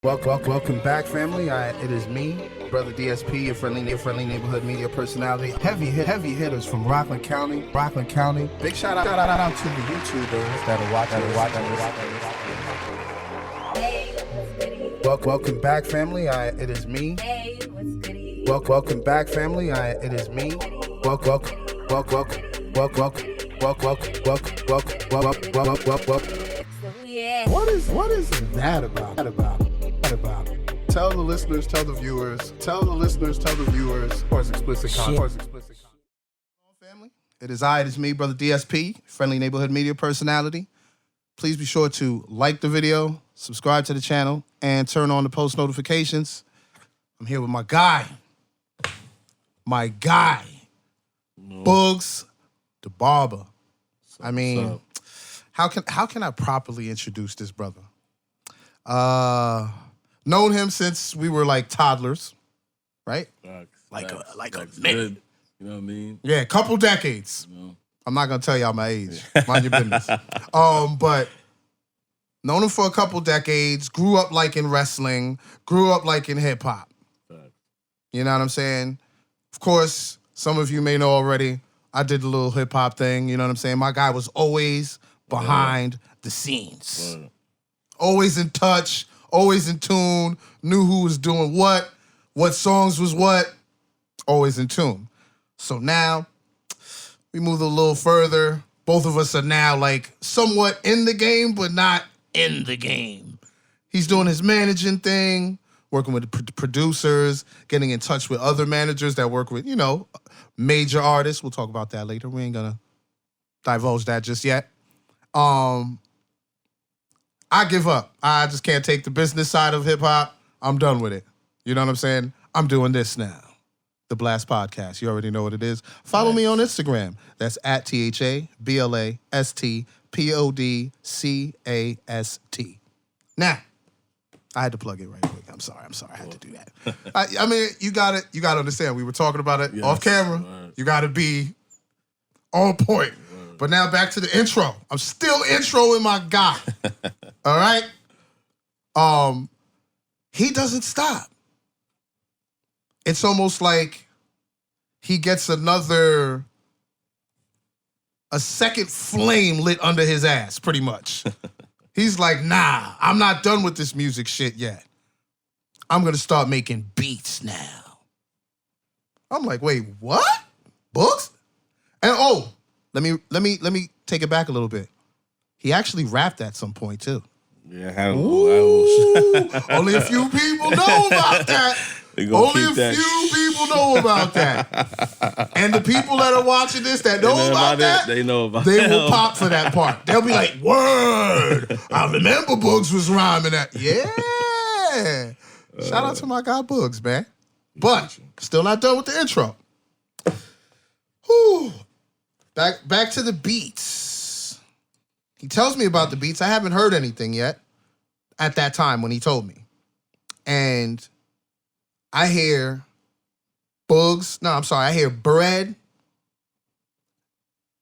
Welcome back, family. It is me, Brother DSP, your friendly neighborhood media personality. Heavy hitters from Rockland County. Big shout out to the YouTubers that are watching. Welcome back, family. It is me. Welcome back, family. It is me. Welcome. What is that about? Tell the listeners, tell the viewers. Of course, explicit content. Family, it is me, Brother DSP, friendly neighborhood media personality. Please be sure to like the video, subscribe to the channel, and turn on the post notifications. I'm here with my guy, Boogz Da Barber. I mean, how can I properly introduce this brother? Known him since we were like toddlers, right? Like a minute. You know what I mean? Yeah, a couple decades. You know? I'm not gonna tell y'all my age. Mind your business. But known him for a couple decades. Grew up like in wrestling. Grew up like in hip hop. You know what I'm saying? Of course, some of you may know already. I did the little hip hop thing. You know what I'm saying? My guy was always behind the scenes. Always in touch. Always in tune, knew who was doing what songs was what, always in tune. So now, we moved a little further. Both of us are now like somewhat in the game, but not in the game. He's doing his managing thing, working with the producers, getting in touch with other managers that work with, major artists. We'll talk about that later. We ain't gonna divulge that just yet. I give up. I just can't take the business side of hip hop. I'm done with it. You know what I'm saying? I'm doing this now. The Blast Podcast. You already know what it is. Follow me on Instagram. That's at THABLASTPODCAST. Now, I had to plug it right quick. I'm sorry. I had to do that. I mean, you gotta understand. We were talking about it off camera. Right. You gotta be on point. But now back to the intro. I'm still introing my guy. All right? He doesn't stop. It's almost like he gets a second flame lit under his ass, pretty much. He's like, nah, I'm not done with this music shit yet. I'm gonna start making beats now. I'm like, wait, what? Books? And let me take it back a little bit. He actually rapped at some point too. Yeah, only a few people know about that. Only a few people know about that. And the people that are watching this that know about that, they know about they will pop for that part. They'll be like, word, I remember Boogz was rhyming that. Yeah. Shout out to my guy Boogz, man. But still not done with the intro. Whew. Back to the beats. He tells me about the beats. I haven't heard anything yet at that time when he told me. And I hear I hear Bread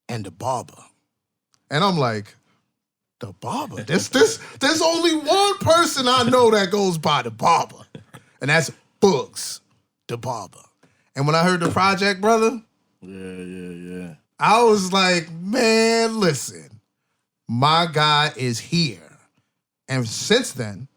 and Da Barber. And I'm like, Da Barber? There's only one person I know that goes by Da Barber. And that's Boogz Da Barber. And when I heard the project, brother. Yeah. I was like, man, listen. My guy is here. And since then,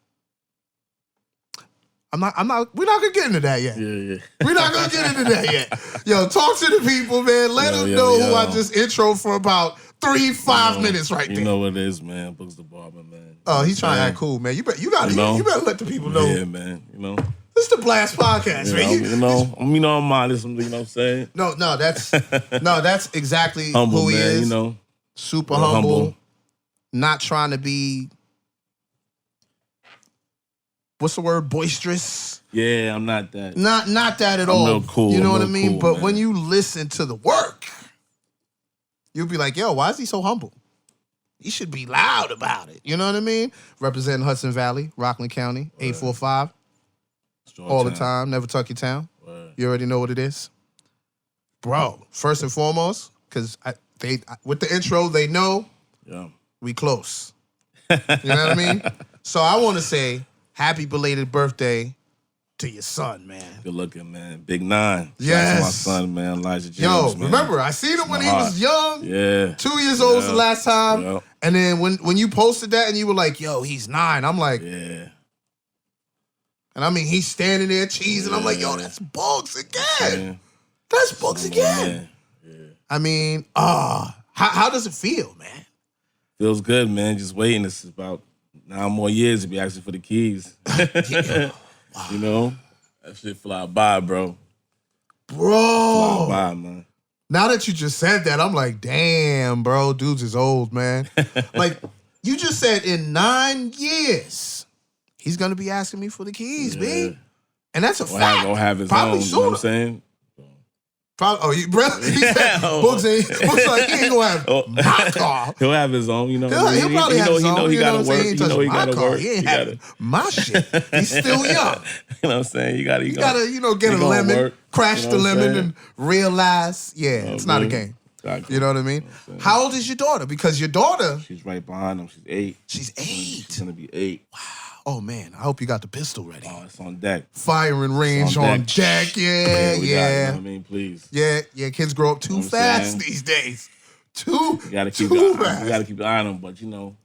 we're not gonna get into that yet. Yeah. We're not gonna get into that yet. Yo, talk to the people, man. Let them know who I just intro for about 5 minutes right there. You know what it is, man. Boogz Da Barber, man. Oh, he's trying to act cool, man. You better let the people know. Yeah, man. This is the Blast Podcast, man. I'm modest, you know what I'm saying? No, that's exactly humble, who he man, is. Super humble. Not trying to be, what's the word? Boisterous. Yeah, I'm not that. Not that at all. Real cool. You know what I mean? Cool, but man. when you listen to the work, you'll be like, yo, why is he so humble? He should be loud about it. You know what I mean? Representing Hudson Valley, Rockland County, 845. All the time, never tuck your town. Word. You already know what it is. Bro, first and foremost, because with the intro, they know we close. You know what I mean? So I want to say happy belated birthday to your son, man. Good looking, man. Big 9. Yes. That's my son, man. Elijah James, Yo, man. remember, I seen him when he was young. Yeah. 2 years old was the last time. Yep. And then when you posted that and you were like, yo, he's 9. I'm like, yeah. And I mean, he's standing there cheesing. I'm like, yo, that's Boogz again. Yeah. That's Boogz again. Yeah. I mean, how does it feel, man? Feels good, man. Just waiting. It's about 9 more years to be asking for the keys. Wow. You know? That shit fly by, bro. Bro. Fly by, man. Now that you just said that, I'm like, damn, bro, dudes is old, man. Like, you just said in 9 years, he's going to be asking me for the keys, B. And that's a fact. Or have his Probably own, sooner. you know what I'm saying? Probably, bro, he said, Boogz like, he ain't going to have my car. He'll have his own, you know. He'll probably have his own. He You know what I'm got to work. saying? He ain't touching my car. He ain't having my shit. He's still young. You know what I'm saying? You gotta get a lemon, crash the lemon, saying? and realize, it's not a game. Exactly. You know what I mean? How old is your daughter? Because your daughter, she's right behind him. She's 8. She's 8. She's gonna be 8. Wow. Oh man, I hope you got the pistol ready. Oh, it's on deck. Firing range on deck. Yeah. You know what I mean, please. Yeah. Kids grow up too fast these days. You gotta keep an eye on them, but you know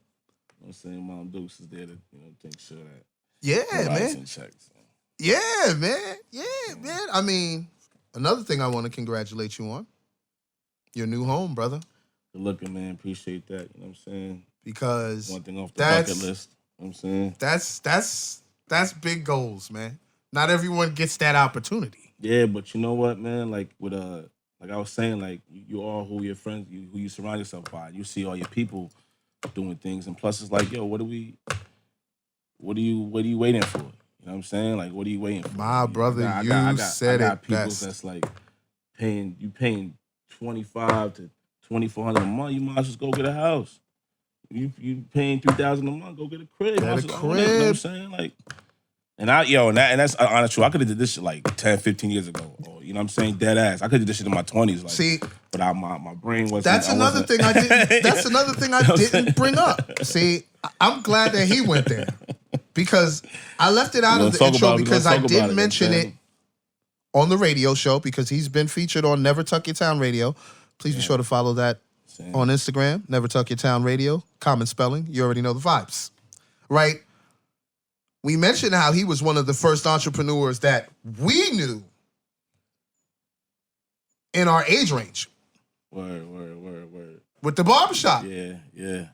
what I'm saying, Mom Dukes is there to take sure that. Yeah, man. Checks, so. Yeah, man. Yeah, man. I mean, another thing I want to congratulate you on, your new home, brother. Good looking, man. Appreciate that. You know what I'm saying? Because one thing off the bucket list. You know what I'm saying? That's big goals, man. Not everyone gets that opportunity. Yeah, but you know what, man? Like with like I was saying, like you are who your friends, who you surround yourself by. You see all your people doing things, and plus it's like, yo, what are you waiting for? You know what I'm saying? Like, what are you waiting for? My brother, I got people best. That's like paying $2,500 to $2,400 a month. You might as well go get a house. You paying $3,000 a month, go get a crib. Get a crib. You know what I'm saying? Like, and that's honest truth. I could have did this shit like 10, 15 years ago. Or, you know what I'm saying? Dead ass. I could have did this shit in my 20s. Like, see, but my brain wasn't. That's another thing I didn't. That's another thing I didn't bring up. See, I'm glad that he went there because I left it out of the intro because I did mention it on the radio show because he's been featured on Never Tuck Your Town Radio. Please be sure to follow that on Instagram, Never Tuck Your Town Radio. Common spelling. You already know the vibes, right? We mentioned how he was one of the first entrepreneurs that we knew in our age range. Word. With the barbershop. Yeah.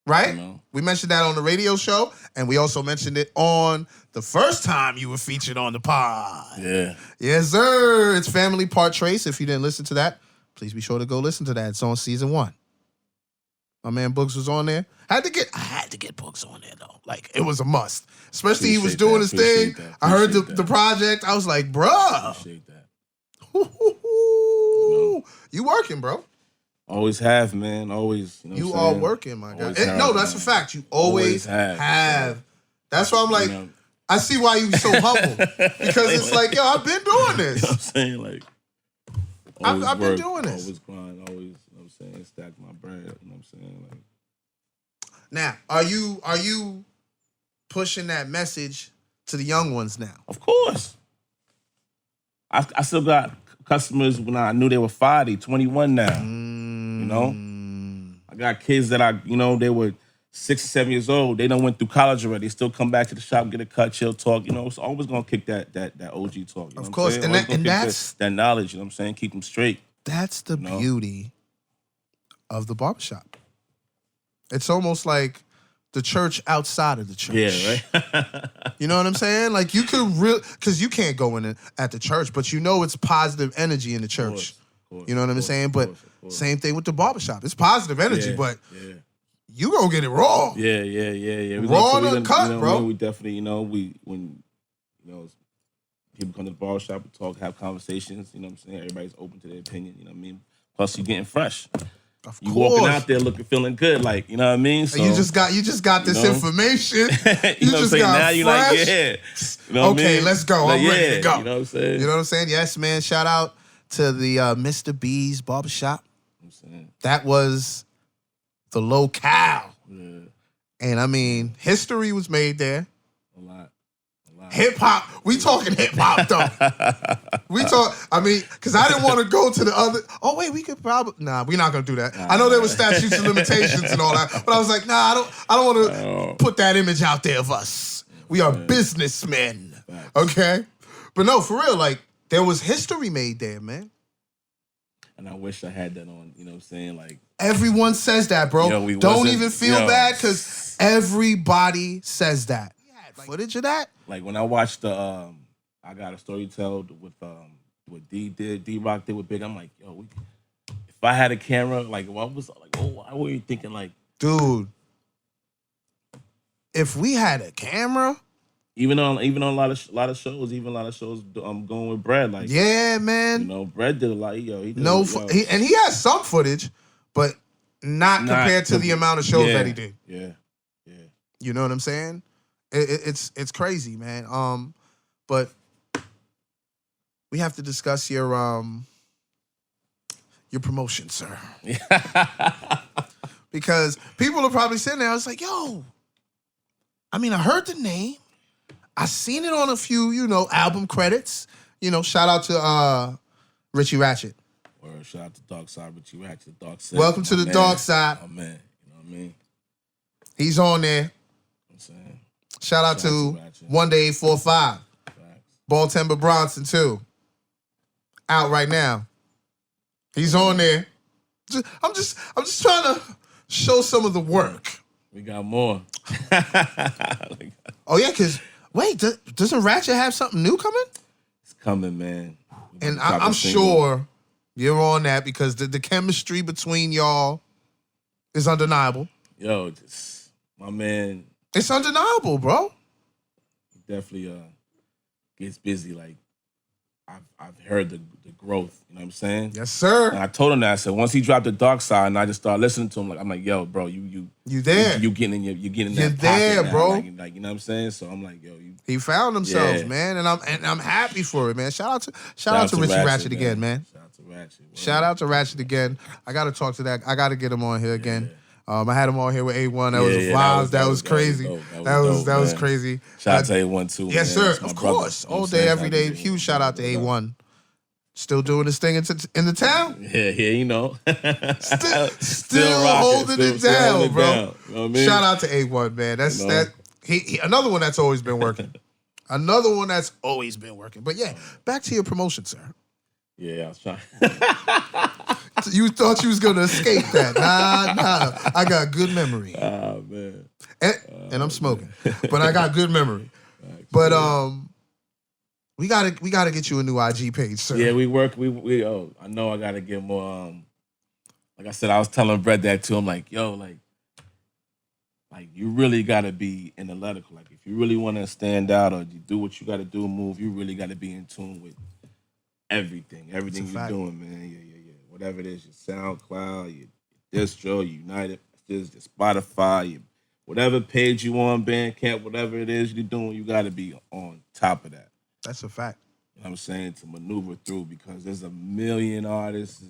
Right? We mentioned that on the radio show, and we also mentioned it on the first time you were featured on the pod. Yeah. Yes, sir. It's Family Part Trace. If you didn't listen to that, please be sure to go listen to that. It's on season 1. My man Boogz was on there. I had to get Boogz on there though. Like it was a must. Especially he was doing his thing. I heard the project. I was like, bruh. Appreciate that. You working, bro. Always have, man. Always. You are working, my guy. No, that's a fact. You always have. That's why I'm like, I see why you so humble. Because it's like, yo, I've been doing this. You know what I'm saying? Like, I've been doing this. Always grind, always, you know what I'm saying, stack my bread, you know what I'm saying? Like, now, are you pushing that message to the young ones now? Of course. I still got customers when I knew they were 5, 21 now. You know? I got kids that they were 6 or 7 years old. They done went through college already. They still come back to the shop, get a cut, chill, talk. You know, it's always gonna kick that OG talk. You know of course, and that's that knowledge. You know what I'm saying? Keep them straight. That's the beauty of the barbershop. It's almost like the church outside of the church. Yeah, right. You know what I'm saying? Like you could because you can't go in at the church, but you know it's positive energy in the church. Of course, you know what I'm saying? But same thing with the barbershop. It's positive energy, but you gonna get it raw. Yeah. Raw and uncut, bro. We definitely, when people come to the barbershop, we talk, have conversations, you know what I'm saying? Everybody's open to their opinion, you know what I mean? Plus, you getting fresh. You walking out there feeling good, like, you know what I mean? So, you just got this information. You know what I'm saying? Now you're like, yeah. You know okay, let's go. I'm ready to go. You know what I'm saying? You know what I'm saying? Yes, man. Shout out to the Mr. B's Barbershop. That was the locale. Yeah. And I mean, history was made there. A lot. Hip hop. We talking hip hop though. I mean, because I didn't want to go to the other. Oh wait, we could probably. Nah, we're not gonna do that. I know there were statutes and limitations and all that, but I was like, nah, I don't want to put that image out there of us. We are businessmen, okay? But no, for real, like there was history made there, man. And I wish I had that on. You know what I'm saying? Like everyone says that, bro. Don't even feel bad because everybody says that. Footage of that? Like when I watched the I Got a Story to Tell with what D-Rock did with Big, I'm like, yo, if I had a camera, like what was like, why were you thinking like, dude, if we had a camera, even on a lot of shows, going with Brad, like, yeah, man, you know, Brad did a lot. He did and he has some footage, but not compared to the amount of shows that he did. Yeah. You know what I'm saying? It's crazy, man. But we have to discuss your promotion, sir. Because people are probably sitting there. I was like, yo, I mean, I heard the name. I seen it on a few, album credits. Shout out to Richie Ratchet. Or shout out to Dark Side, Richie Ratchet, Dark Side. Welcome to the Dark Side. Oh man, you know what I mean? He's on there. I'm saying. Shout out to One Day 845. Baltimore Bronson too. Out right now. He's on there. I'm just trying to show some of the work. We got more. Oh yeah, because wait, doesn't Ratchet have something new coming? It's coming, man. And I'm sure you're on that because the chemistry between y'all is undeniable. Yo, my man. It's undeniable, bro. He definitely gets busy. Like I've heard the growth. You know what I'm saying? Yes, sir. And I told him that. I said once he dropped the Dark Side, and I just started listening to him. Like I'm like, yo, bro, you there? You getting in you're there, pocket now. Bro. Like, you know what I'm saying? So I'm like, yo, he found himself, man, and I'm happy for it, man. Shout out to Richie Ratchet again, man. Shout out to Ratchet. Shout out to Ratchet again. I got to talk to that. I got to get him on here again. Yeah. I had him on here with A1. That was vibes. That was crazy. That was crazy. Shout out to A1 too. Yes, man. sir. Of course. All day, every day. Huge shout out to A1. Still doing this thing in the town? Yeah, you know. still holding it down, bro. You know what I mean? Shout out to A1, man. That's he another one that's always been working. Another one that's always been working. But yeah, back to your promotion, sir. Yeah, I was trying. You thought you was gonna escape that? Nah. I got good memory. Oh man. And I'm smoking, but I got good memory. But we gotta get you a new IG page, sir. Yeah, we work. We I know I gotta get more. Like I said, I was telling Brett that too. I'm like, yo, like you really gotta be analytical. Like if you really want to stand out or you do what you gotta do, move. You really gotta be in tune with everything you're doing, man. Yeah. Whatever it is, your SoundCloud, your distro, your United, your Spotify, your whatever page you on, Bandcamp, whatever it is you're doing, you got to be on top of that. That's a fact. You know what I'm saying? To maneuver through because there's a million artists,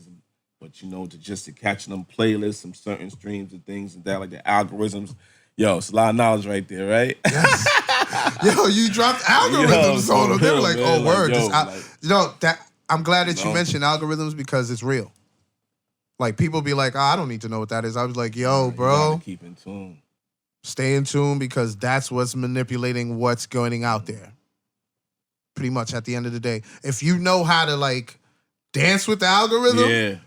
but to catch them playlists, some certain streams and things and that, like the algorithms. Yo, it's a lot of knowledge right there, right? Yes. Yo, you dropped algorithms on them. They were like, man, oh, word. That. I'm glad that you mentioned algorithms because it's real. Like people be like, I don't need to know what that is. I was like, yo, bro, you gotta keep in tune. Stay in tune because that's what's manipulating what's going out there. Pretty much at the end of the day, if you know how to like dance with the algorithm,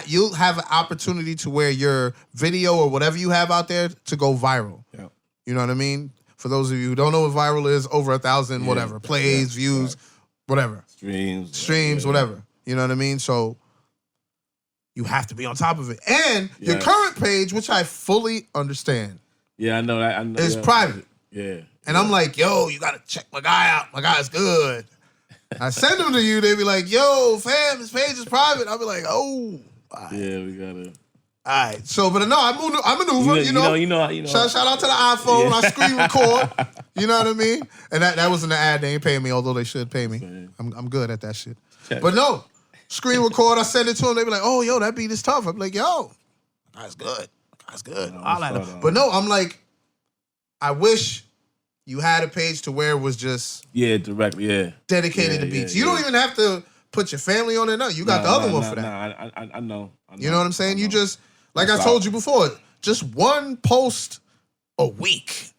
you'll have an opportunity to where your video or whatever you have out there to go viral. Yeah. You know what I mean? For those of you who don't know what viral is, over 1,000 whatever plays, views. Whatever. Streams, whatever. You know what I mean? So you have to be on top of it. And your current page, which I fully understand. Yeah, I know that. Is private. Yeah. And I'm like, yo, you got to check my guy out. My guy's good. I send them to you. They be like, yo, fam, his page is private. I'll be like, oh. Right. Yeah, we got to. All right. So, but no, I maneuver, you know. Shout out to the iPhone. Yeah. I screen record. You know what I mean? And that wasn't an ad. They ain't paying me, although they should pay me. I'm good at that shit. But no, screen record. I send it to them. They be like, oh, yo, that beat is tough. I'm like, yo, that's good. That's good. But no, I'm like, I wish you had a page to where it was just directly, dedicated to beats. You don't even have to put your family on it. No, you got the other one for that. I know. You know what I'm saying? You just, like I told you before, just one post a week.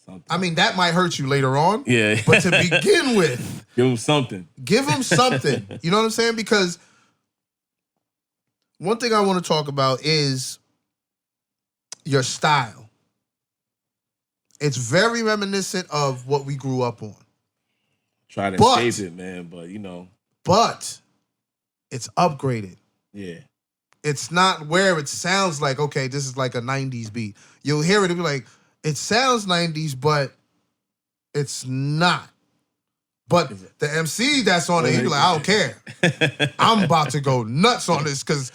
Something. I mean, that might hurt you later on. Yeah. But to begin with, give them something. Give them something. You know what I'm saying? Because one thing I want to talk about is your style. It's very reminiscent of what we grew up on. Try to chase it, man, but But it's upgraded. Yeah. It's not where it sounds like, okay, this is like a 90s beat. You'll hear it and be like, it sounds 90s, but it's not. But the MC that's on it, he'll be like, I don't care. I'm about to go nuts on this because,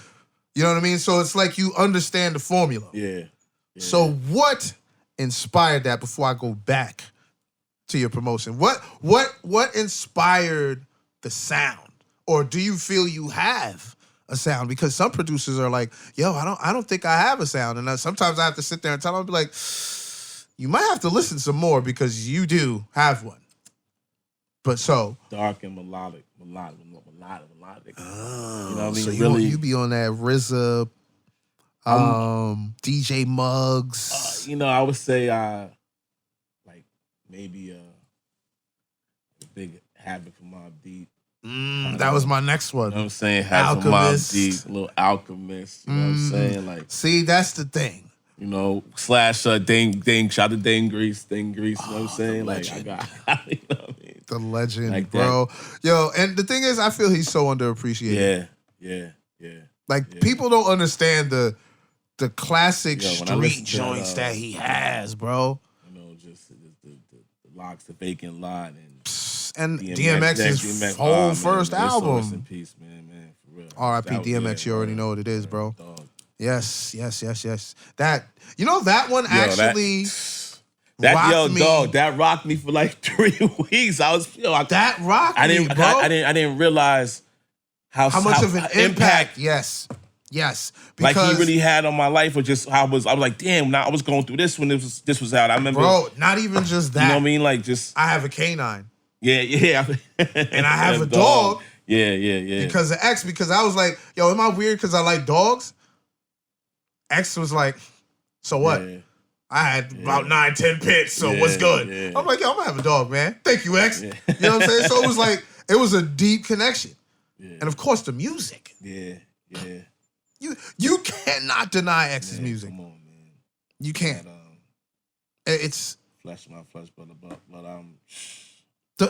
you know what I mean? So it's like you understand the formula. Yeah. So what inspired that before I go back to your promotion? What inspired the sound? Or do you feel you have a sound? Because some producers are like, yo, I don't think I have a sound. And sometimes I have to sit there and tell them, I'll be like, you might have to listen some more because you do have one. But so dark and melodic. Oh, You know what I mean? So really, you be on that RZA, DJ Muggs. I would say like maybe a big Havoc for Mobb Deep. That was my next one. You know what I'm saying? Havoc for Mobb Deep, a little Alchemist. You know what I'm saying? Like, see, that's the thing. Slash Dane, shout out to Dane Grease. You know what I'm saying? Like, I got, you know what I mean? The legend, like bro. Yo, and the thing is, I feel he's so underappreciated. Yeah. Like, people don't understand the classic street joints that he has, bro. Just the Locks, the Vacant Lot, and DMX's whole first album. Rest in peace, man, for real. R.I.P. DMX, you already know what it is, bro. Dog. Yes. That that one actually. That rocked me for like 3 weeks. That rocked me, bro. I didn't realize how much of an impact. Yes. Because like he really had on my life, or just I was like, damn. Now I was going through this when this was out. I remember, bro. Not even just that. You know what I mean? Like, just I have a canine. Yeah. And I have a dog. Yeah. Because of X. Because I was like, yo, am I weird? Because I like dogs. X was like, so what? Yeah. I had about 9-10 pits, so what's good? Yeah. I'm like, yo, I'm gonna have a dog, man. Thank you, X. Yeah. You know what I'm saying? So it was like, it was a deep connection. Yeah. And of course, the music. Yeah. You cannot deny X's music. Come on, man. You can't. It's flesh my flesh, but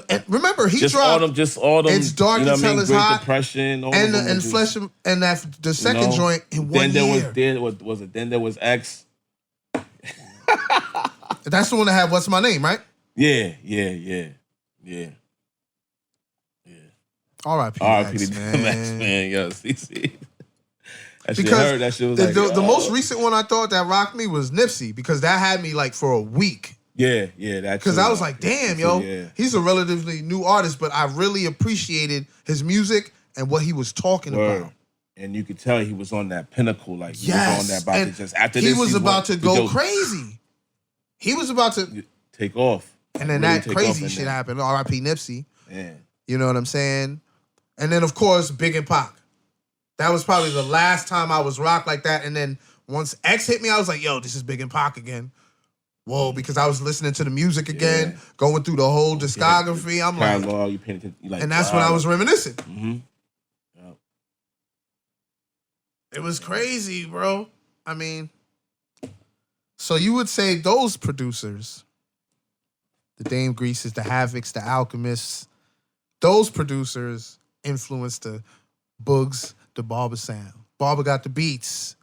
and remember, he just dropped all them. It's Dark to Tell Is Great Hot, Depression, and Flesh, and that the second joint in 1 year. Then there was X. That's the one that had What's My Name, right? Yeah. R.I.P. X, man. Yes. That shit because hurt. That shit was the most recent one I thought that rocked me was Nipsey, because that had me like for a week. Yeah, because I was like, damn, he's a relatively new artist, but I really appreciated his music and what he was talking about. And you could tell he was on that pinnacle, like he was on that about to just after he this. Was about to go crazy. He was about to take off, and then that crazy shit happened. R.I.P. Nipsey. Yeah, you know what I'm saying. And then of course Big and Pac. That was probably the last time I was rocked like that. And then once X hit me, I was like, yo, this is Big and Pac again. Whoa, because I was listening to the music again, going through the whole discography. I'm like, and that's when I was reminiscing. Mm-hmm. Yep. It was crazy, bro. I mean, so you would say those producers, the Dame Greases, the Havocs, the Alchemists, those producers influenced the Boogz Da Barber sound. Barber got the beats.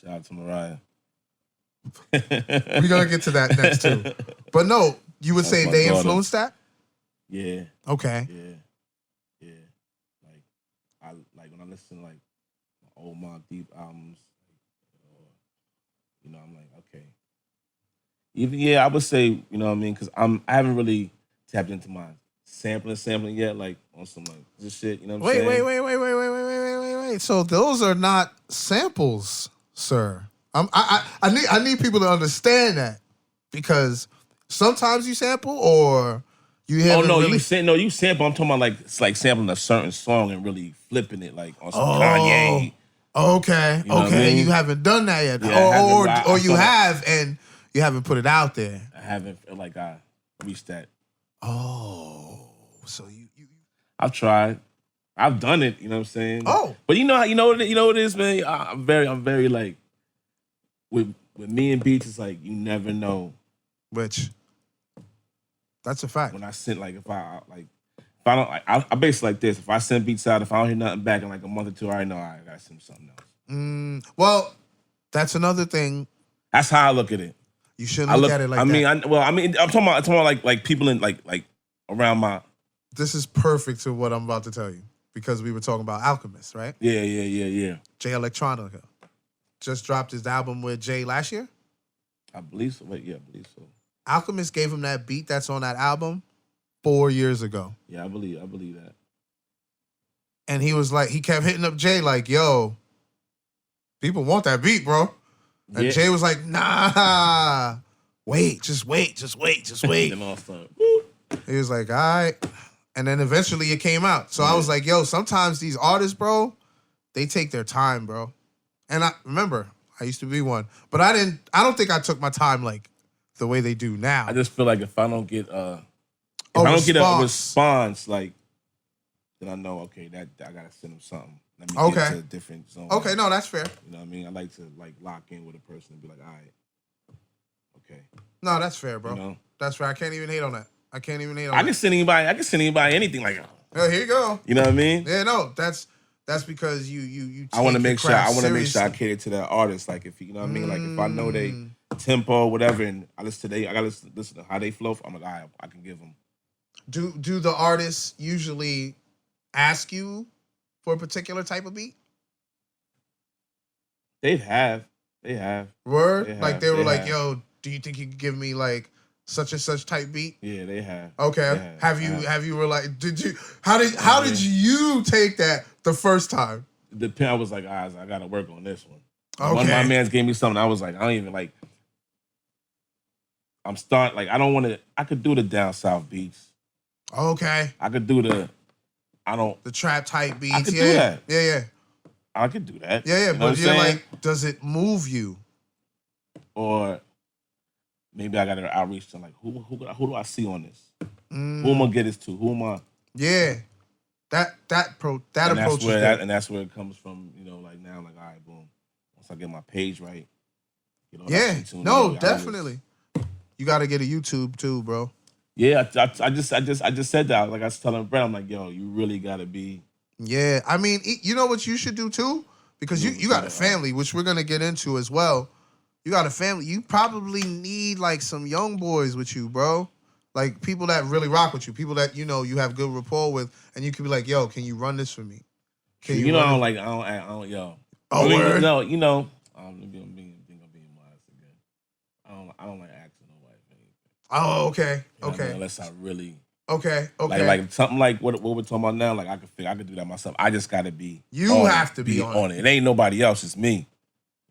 Shout out to Mariah. We're gonna get to that next too. But no, you would say they influenced that? Yeah. Okay. Yeah. Like when I listen to like old Mobb Deep albums, I'm like, okay. Even I would say, you know what I mean, because I haven't really tapped into my sampling yet, like on some like this shit, you know what I'm saying? Wait. So those are not samples, sir. I need people to understand that, because Sometimes you sample, or you Oh haven't no, really. you sample. I'm talking about like it's like sampling a certain song and really flipping it like on some Oh, Kanye. okay, You know what I okay. mean? You haven't done that yet, Yeah, I haven't. or I you feel like have and you haven't put it out there. I haven't felt like I reached that. Oh, so you. I've tried. I've done it. You know what I'm saying? Oh, But you know what it is, man. I'm very like with me and beats. It's like you never know which that's a fact. when I send like if I don't like I basically like this. If I send beats out, if I don't hear nothing back in like a month or two, I already know I gotta send something else. Well, that's another thing. That's how I look at it. You shouldn't look at it like I'm talking that. about like people in like around my. This is perfect to what I'm about to tell you because we were talking about Alchemist, right? Yeah. Jay Electronica just dropped his album with Jay last year. I believe so. Wait, yeah, I believe so. Alchemist gave him that beat that's on that album 4 years ago. Yeah, I believe that. And he was like, he kept hitting up Jay like, yo, people want that beat, bro. And Yeah. Jay was like, nah, just wait. Then all of a sudden, He was like, all right. And then eventually it came out. So I was like, yo, sometimes these artists, bro, they take their time, bro. And I remember, I used to be one. But I don't think I took my time like the way they do now. I just feel like if I don't get a response, like, then I know, okay, that I gotta send them something. Let me get to a different zone. Okay, no, that's fair. You know what I mean? I like to like lock in with a person and be like, all right, okay. No, that's fair, bro. You know? That's fair. I can't even hate on that. I can send anybody anything like that. Oh, here you go. You know what I mean? Yeah, no, that's because you I want to make sure I seriously. cater to that artist. Like if you know what I mean, like if I know they tempo, whatever, and I listen to how they flow. I'm like, all right, I can give them. Do the artists usually ask you for a particular type of beat? They have. Word? Like they were like, yo, do you think you could give me like such and such type beat? Yeah, they have. Okay. Have you were like, how did you take that the first time? I was like, I gotta work on this one. Okay. One of my mans gave me something. I was like, I don't even like. I'm starting like I don't want to. I could do the down south beats. Okay. I could do the trap type beats. I could do that. Yeah. I could do that. Yeah. You know But you're like, does it move you? Or maybe I got to outreach to like who do I see on this? Who am I gonna get this to? Who am I? Yeah. That approach is good. And that's where it comes from. You know, like now, like all right, boom. Once I get my page right, you know. Yeah. No, definitely. You got to get a YouTube too, bro. Yeah, I just said that. Like I was telling Brett, I'm like, yo, you really gotta be. Yeah, I mean, you know what you should do too, because you got a family, which we're gonna get into as well. You got a family. You probably need like some young boys with you, bro. Like people that really rock with you, people that you know you have good rapport with, and you can be like, yo, can you run this for me? Can you? You know, I don't, yo. Oh, word? No, you know, I'm being modest again. I don't like asking nobody for anything. Oh, okay, You know okay. I mean? Unless I really. Okay. Like something like what we're talking about now. Like I could do that myself. I just gotta be. You have to be on it. It ain't nobody else. It's me.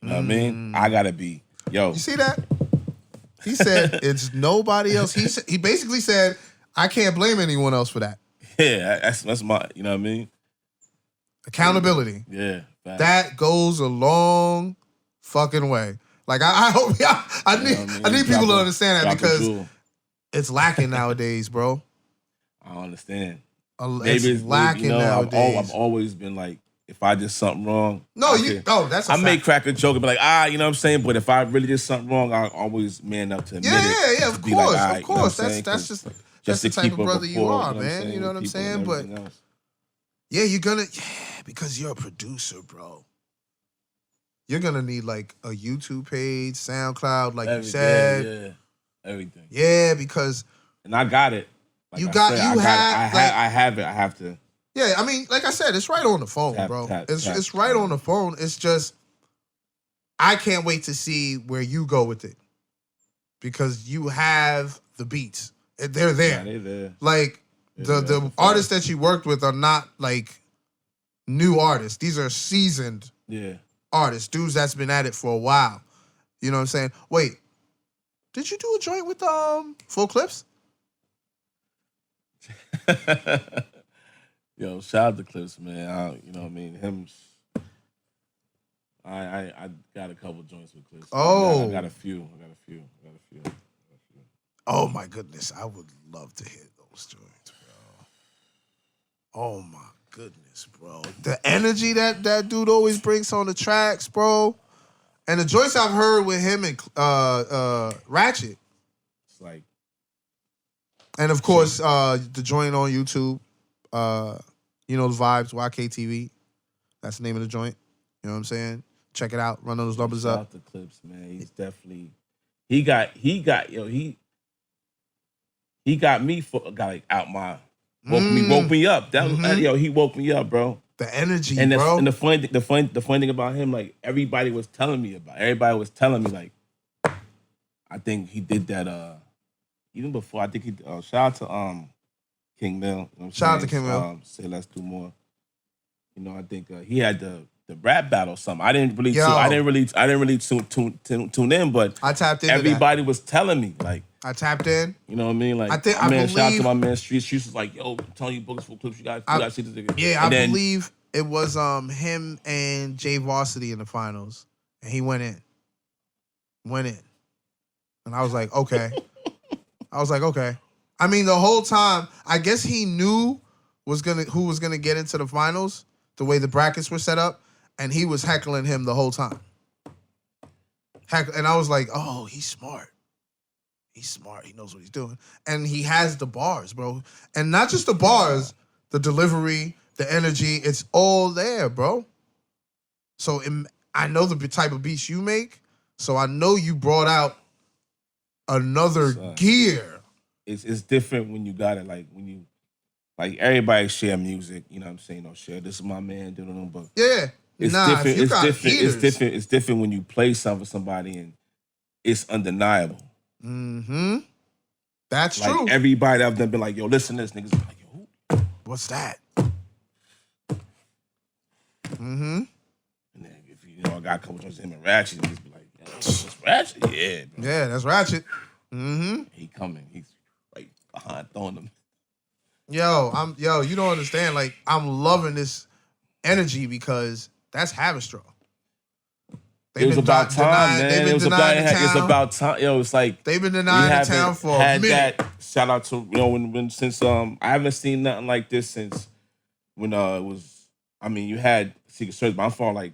You know what I mean? I gotta be. Yo. You see that? He said it's nobody else. He basically said I can't blame anyone else for that. Yeah, that's my. You know what I mean? Accountability. Yeah. That goes a long fucking way. Like I hope I need people to understand that because it's lacking nowadays, bro. I don't understand. It's lacking nowadays. I've always been like, if I did something wrong, that's a I may fact. crack a joke and be like, you know what I'm saying? But if I really did something wrong, I always man up to admit it. Yeah, of course. That's just the type of brother you are, man. You know what I'm saying? But yeah, you're gonna because you're a producer, bro. You're gonna need like a YouTube page, SoundCloud, like you said. Yeah, everything. Yeah, because and I got it. Like I have it. I have to. Yeah, I mean, like I said, it's right on the phone, bro. It's right on the phone. It's just I can't wait to see where you go with it because you have the beats. They're there. Yeah, they're there. Like the artists that you worked with are not like new artists. These are seasoned artists, dudes that's been at it for a while. You know what I'm saying? Wait, Did you do a joint with Full Clips? Yo, shout out to Clips, man. You know what I mean? Him. I got a couple joints with Clips. Oh. I got a few. Oh my goodness, I would love to hit those joints, bro. Oh my goodness, bro. The energy that dude always brings on the tracks, bro. And the joints I've heard with him and Ratchet. It's like, and of course, the joint on YouTube, you know the vibes, YKTV. That's the name of the joint. You know what I'm saying? Check it out. Run those numbers up. Shout out the Clips, man. He's definitely he got me out my woke me up. That was, he woke me up, bro. The energy, and bro. And the funny thing about him, like everybody was telling me, like, I think he did that even before. I think he shout out to King Mill. You know what I'm shout out to King Mill. Say let's do more. You know, I think he had the rap battle or something. I didn't really tune in, but I tapped into everybody was telling me, like, I tapped in. You know what I mean? Like, shout out to my man Streets. Streets was like, yo, I'm telling you, Boogz Full Clips, you gotta see this nigga. Yeah, I believe it was him and Jay Varsity in the finals, and he went in, and I was like, okay. I mean, the whole time, I guess he knew who was gonna get into the finals, the way the brackets were set up, and he was heckling him the whole time. And I was like, oh, he's smart. He's smart. He knows what he's doing. And he has the bars, bro. And not just the bars, the delivery, the energy, it's all there, bro. So I know the type of beats you make, so I know you brought out another gear. It's different when you got it, like, when you, like, everybody share music, you know what I'm saying? Share, this is my man, but yeah. It's different. It's different when you play something for somebody and it's undeniable. Mm-hmm. That's like, true. Everybody I've done been like, yo, listen to this. Niggas be like, yo, who? What's that? Mm-hmm. And then if I got a couple joints of him and Ratchet, niggas be like, yo, that's Ratchet? Yeah, bro. Yeah, that's Ratchet. Mm-hmm. He coming. He's right behind throwing them. Yo, you don't understand. Like, I'm loving this energy because that's Haverstraw. It was about time, man. It's about time. Yo, it's like they've been denying the town for a minute. Shout out to since I haven't seen nothing like this since when it was. I mean, you had Secret Service, but I'm far like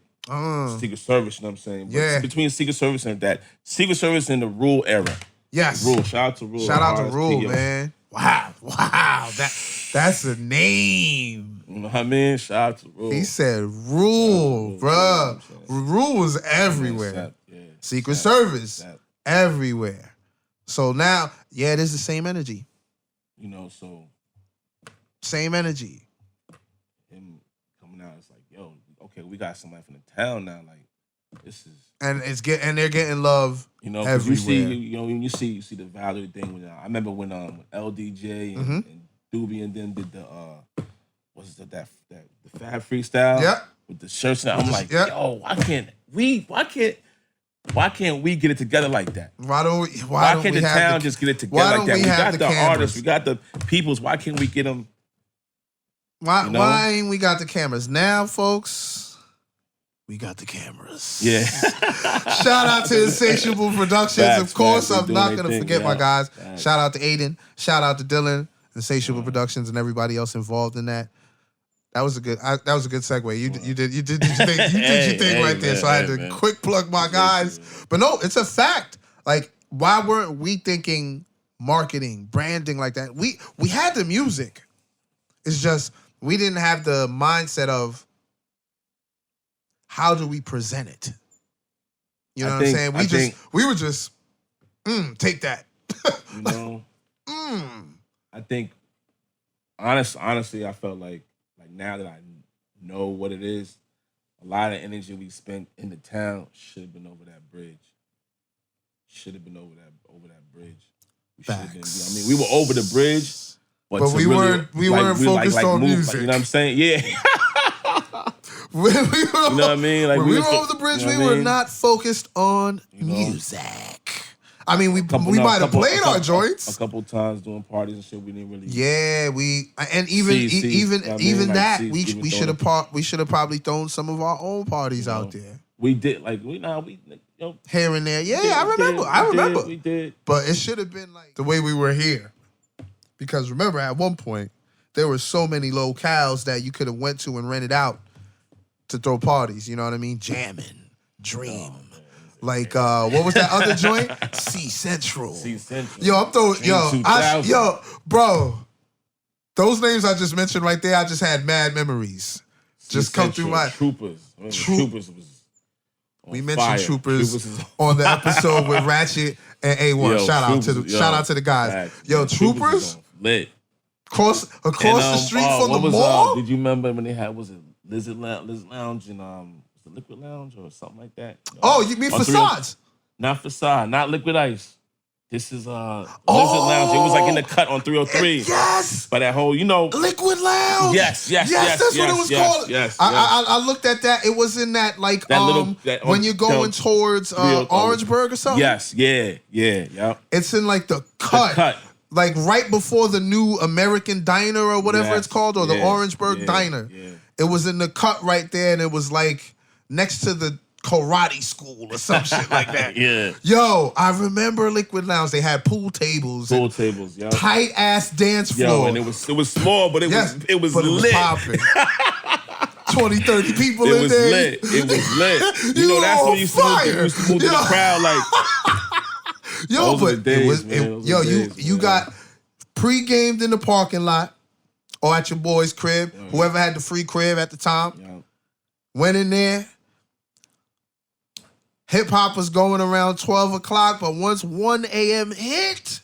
Secret Service. You know what I'm saying? But yeah. Between Secret Service and that, Secret Service in the Rule era. Yes. Rule. Shout out to Rule. Shout out to Rule, man. Wow. That's a name. You know what I mean? Shout out to Rule. He said Rule, bruh. Rule was everywhere. Secret Service, everywhere. So now, it is the same energy. You know, so. Same energy. Him coming out, it's like, yo, okay, we got somebody from the town now. Like, this is. And they're getting love. You know, everywhere. You see the Valerie thing. I remember when LDJ and Doobie and them did the the Fab freestyle. Yep. With the shirts. I'm like, yo, why can't we get it together like that? Why can't the town just get it together like that? We got the artists, we got the peoples. Why can't we get them? Why ain't we got the cameras now, folks? We got the cameras. Yeah. Shout out to Insatiable Productions. Of course, I'm not going to forget my guys. Shout out to Aiden. Shout out to Dylan, Insatiable Productions, and everybody else involved in that. That was a good segue. You did your thing right there. So I had to quick plug my guys. But no, it's a fact. Like, why weren't we thinking marketing, branding like that? We had the music. It's just we didn't have the mindset of how do we present it? You know what I'm saying? We were just take that. You know, I think honestly, I felt like now that I know what it is, a lot of energy we spent in the town should have been over that bridge. Should have been over that bridge. We should have been. I mean, we were over the bridge, but we weren't focused on music. You know what I'm saying? Yeah. You know what I mean? Like, when we were over the bridge, we were not focused on music. I mean, we might have played our joints a couple times doing parties and shit. We didn't really. Yeah, even that we should have probably thrown some of our own parties out there. We did here and there. Yeah, I remember. We did. But it should have been like the way we were here. Because remember, at one point, there were so many locales that you could have went to and rented out to throw parties. You know what I mean? Jamming, Dream. Like, what was that other joint? C Central. Yo, I'm throwing, bro. Those names I just mentioned right there, I just had mad memories. Just come through my... Troopers. Troopers was we mentioned Troopers on the episode with Ratchet and A1. Shout out to the guys. Yo, Troopers lit. Across the street from the mall. Did you remember when they had Lizard Lounge and was it Liquid Lounge or something like that? Oh, you mean Facades? Not Facade, not Liquid Ice. This is Lizard Lounge. It was like in the cut on 303. Yes. By that whole, Liquid Lounge. Yes. That's what it was called. Yes. I looked at that. It was in that like when you're going towards Orangeburg or something. Yes. Yeah. It's in like the cut. Like right before the new American Diner or whatever it's called, or the Orangeburg Diner. Yeah. It was in the cut right there, and it was like next to the karate school or some shit like that. Yeah. Yo, I remember Liquid Lounge. They had pool tables, yeah. Tight ass dance floor. Yo, and it was small, but it was lit. It was popping. 20, 30 people in there. It was lit. That's when you used to move to the crowd like. Yo, but you got pre-gamed in the parking lot or at your boy's crib, whoever had the free crib at the time. Went in there. Hip hop was going around 12 o'clock, but once 1 a.m. hit,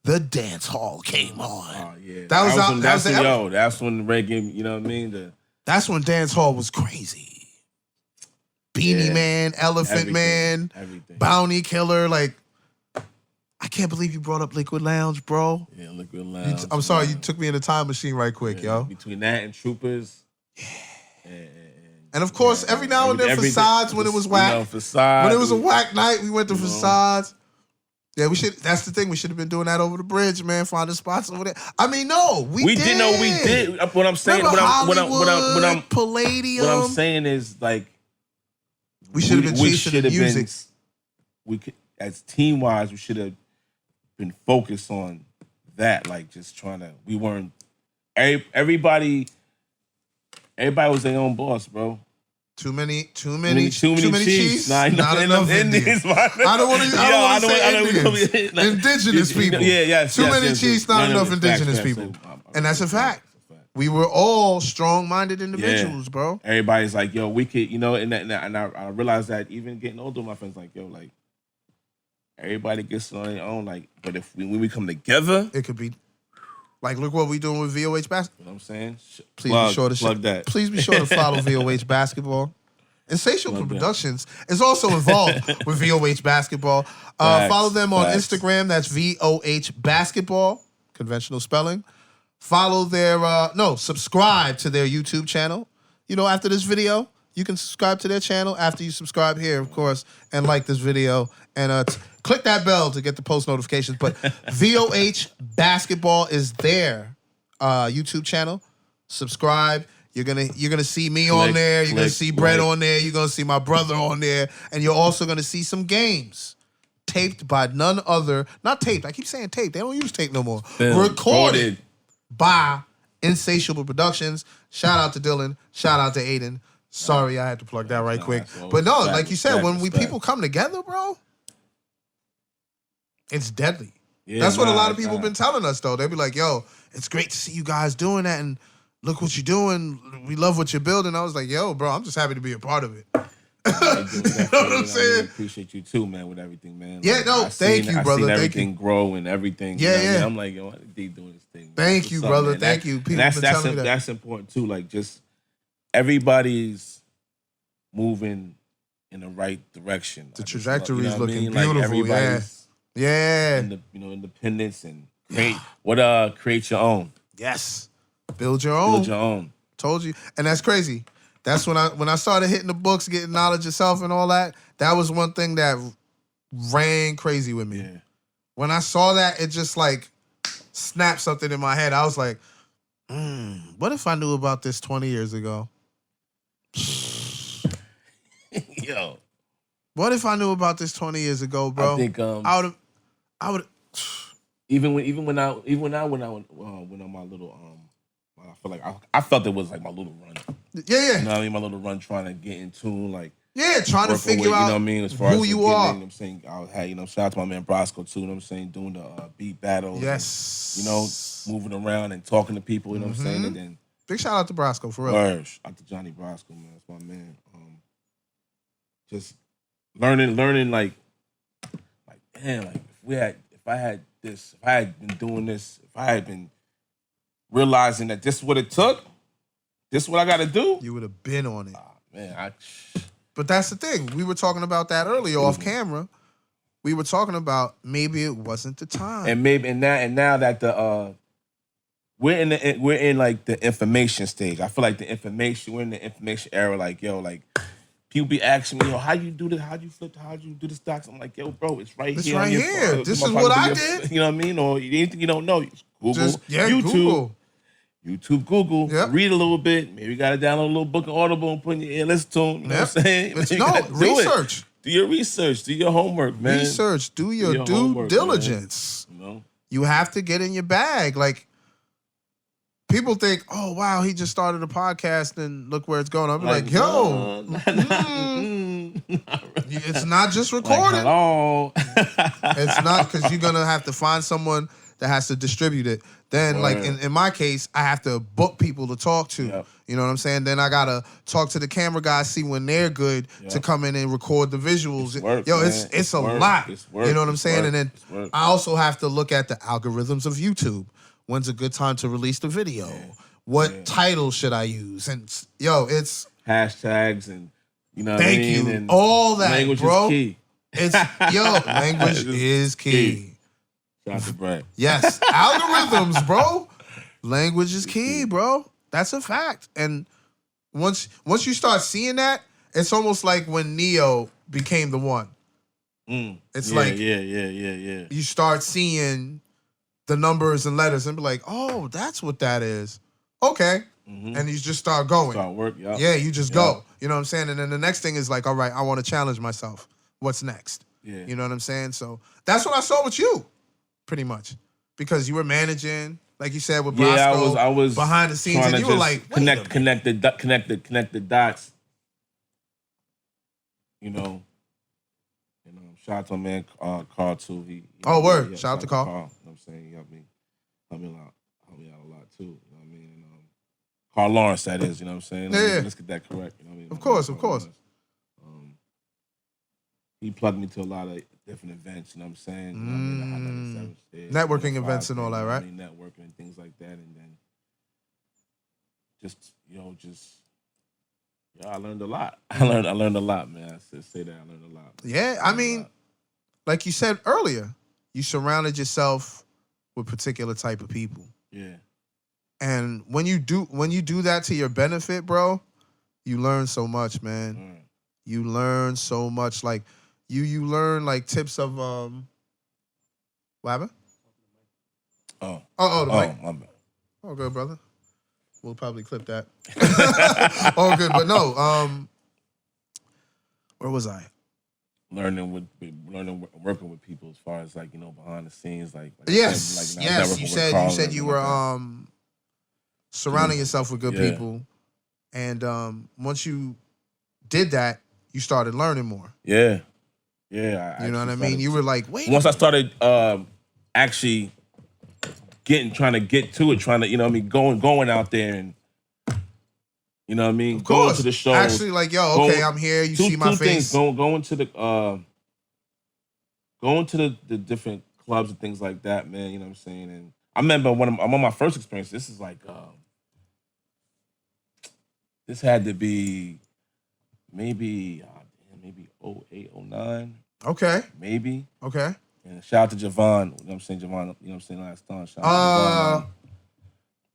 the dance hall came on. Oh, yeah. That's when reggae, you know what I mean? That's when dance hall was crazy. Beanie Man, Elephant Man, Bounty Killer, like. I can't believe you brought up Liquid Lounge, bro. Yeah, Liquid Lounge. I'm sorry, you took me in a time machine right quick, yo. Between that and Troopers. Yeah. And of course, every now and then Facades when it was whack. Facades. When it was a whack night, we went to Facades. Yeah, that's the thing. We should have been doing that over the bridge, man. Finding spots over there. I mean, no, we did. We did. What I'm saying, Palladium. What I'm saying is like we should have been chasing the music. As team wise, we should have been focused on that, like just trying to. We weren't. Everybody was their own boss, bro. Too many chiefs. Not enough Indians. I don't want to say Indians. Indigenous people. Yes. Too many chiefs, not enough indigenous people. And that's a fact. We were all strong-minded individuals, bro. Everybody's like, yo, we could, and I realized that even getting older, my friends like, yo, like. Everybody gets on their own, like, but when we come together, it could be like, look what we doing with VOH basketball. You know what I'm saying? Please be sure to follow VOH basketball. Insatiable Productions is also involved with VOH basketball. Follow them on Instagram. That's VOH basketball, conventional spelling. Follow subscribe to their YouTube channel. After this video, you can subscribe to their channel after you subscribe here, of course, and like this video. And click that bell to get the post notifications. But VOH Basketball is their YouTube channel. Subscribe. You're gonna see me on there. You're gonna see Brett on there. You're gonna see my brother on there, and you're also gonna see some games taped by none other. Not taped. I keep saying taped. They don't use tape no more. Recorded by Insatiable Productions. Shout out to Dylan. Shout out to Aiden. Sorry, I had to plug that right quick. But no, like you said, when people come together, bro, it's deadly. Yeah, that's what a lot of people have been telling us, though. They be like, yo, it's great to see you guys doing that, and look what you're doing. We love what you're building. I was like, yo, bro, I'm just happy to be a part of it. You know what I'm saying? I appreciate you too, man, with everything, man. Yeah, thank you, brother. I've seen everything grow and everything. Yeah. I'm like, yo, D doing this thing. Thank you, brother. Thank you. People been telling me that. That's important too. Like, just everybody's moving in the right direction. The trajectory is looking beautiful. Yeah. Independence and create your own. Yes. Build your own. Told you. And that's crazy. That's when I started hitting the books, getting knowledge of self and all that. That was one thing that ran crazy with me. Yeah. When I saw that, it just like snapped something in my head. I was like, what if I knew about this 20 years ago? Yo. What if I knew about this 20 years ago, bro? I think I would even when I went on my little I feel like I felt it was like my little run. Yeah. You know what I mean? My little run trying to get in tune, like trying to figure with, out you know what I mean, as far who as you getting, are. you know what I'm saying? I had, you know, shout out to my man Brosco too, you know what I'm saying, doing the beat battles. Yes. And, you know, moving around and talking to people, you know what I'm saying? And then big shout out to Brosco for real. Shout out to Johnny Brosco, man. That's my man. Just learning like damn, like if I had been doing this, if I had been realizing that this is what it took, this is what I gotta do, you would have been on it. Man, But that's the thing. We were talking about that earlier off camera. We were talking about maybe it wasn't the time. And now that the we're in like the information stage. I feel like we're in the information era, like, yo, like people be asking me, yo, how you do this? How you flip? How you do the stocks? I'm like, yo, bro, it's right it's here. right here. This is what I did. You know what I mean? Or anything you don't know, Google, Google. YouTube, Google, read a little bit. Maybe you got to download a little book of Audible and put in your ear, listen to them. You know what I'm saying? Research. Do your research. Do your homework, man. Research. Do your due homework, diligence. Man. You know? You have to get in your bag. Like, people think, oh, wow, he just started a podcast and look where it's going. I'll be like, yo. It's not just recorded. Like, hello. It's not, because you're going to have to find someone that has to distribute it. Then, like, in my case, I have to book people to talk to. Yep. You know what I'm saying? Then I got to talk to the camera guys, see when they're good to come in and record the visuals. It's work, it's a lot. It's work. You know what I'm saying? Work. And then I also have to look at the algorithms of YouTube. When's a good time to release the video? What title should I use? And, it's... hashtags and, you know what I Thank mean? you. And all that, language bro. is key. Language is key. Shout out to Brett. Yes, algorithms, bro. Language is key, bro. That's a fact. And once you start seeing that, it's almost like when Neo became the one. It's like you start seeing the numbers and letters and be like, oh, that's what that is. Okay. And you just start going. Start work, yeah, you just go. You know what I'm saying? And then the next thing is like, all right, I want to challenge myself. What's next? Yeah. You know what I'm saying? So that's what I saw with you, pretty much. Because you were managing, like you said, with Brosco. Yeah, I was behind the scenes, and you were like, connect the dots. You know, shout out to my man Carl too. Word. Shout out to Carl. You know what I'm saying? He helped me out a lot too. You know what I mean? And, Carl Lawrence, that is. You know what I'm saying? Let's get that correct. You know what I mean? Of course. He plugged me to a lot of different events. You know what I'm saying? You know what I mean? Networking events and all that, right? Networking and things like that, and then I learned a lot. I learned a lot, man. I say that I learned a lot. Yeah, I mean, like you said earlier, you surrounded yourself with particular type of people. Yeah. And when you do that to your benefit, bro, you learn so much, man. You learn so much. Like you learn like tips of what happened? The mic. My bad. Oh, good, brother. We'll probably clip that. Oh, good, but no. Where was I? Working with people as far as like, you know, behind the scenes, like yes. You said you were surrounding yourself with good people, and once you did that, you started learning more. Yeah. You know what I mean? You were like, wait. Once I started actually trying to get to it, you know what I mean, going out there and, you know what I mean, going to the shows. Actually, like, yo, okay, I'm here. You see my face. Going to the different clubs and things like that, man. You know what I'm saying? And I remember one of my first experiences. This is like, this had to be maybe 08, 09. Okay. Maybe. Okay. And shout out to Javon. You know what I'm saying? Javon, you know what I'm saying? Last time. Shout out to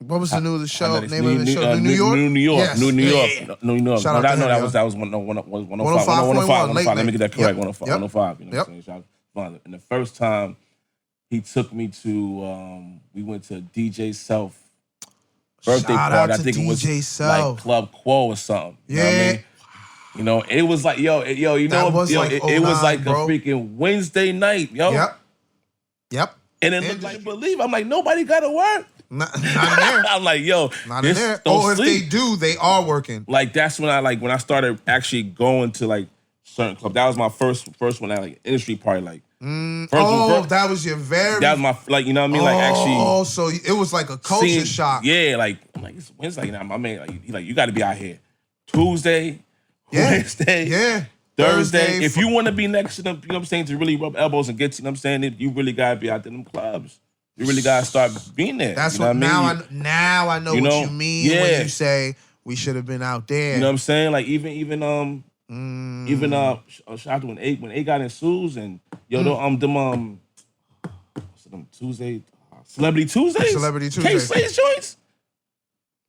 Javon. What was the name of the show? New York? New York. Yes. New York. New York. Shout out to him, that was 105. Let me get that correct. 105. Yep. 105. You know what I'm saying? And the first time he took me to, we went to DJ Self birthday party. I think it was like Club Quo or something. You know what I mean? You know, it was like, you know, it was like a freaking Wednesday night, yo. Yep. And then look like, believe, I'm like, nobody got to work. Not in there. I'm like, yo, not in there. Or if they do, they are working. Like that's when I started actually going to like certain clubs. That was my first one at like industry party. Like, that was your very. That was my like, you know what I mean? Like actually. Oh, so it was like a culture shock. Yeah, like I'm like it's Wednesday. Now my man, like you got to be out here Tuesday, Wednesday, Thursday. If you want to be next to them, you know what I'm saying, to really rub elbows and get, you know what I'm saying, you really got to be out there in them clubs. You really gotta start being there. That's you know what I mean? Now I know what you mean when you say we should have been out there. You know what I'm saying? Like even shout out to when A got in Sue's and them Tuesday Celebrity Tuesdays. K-Slade's joints.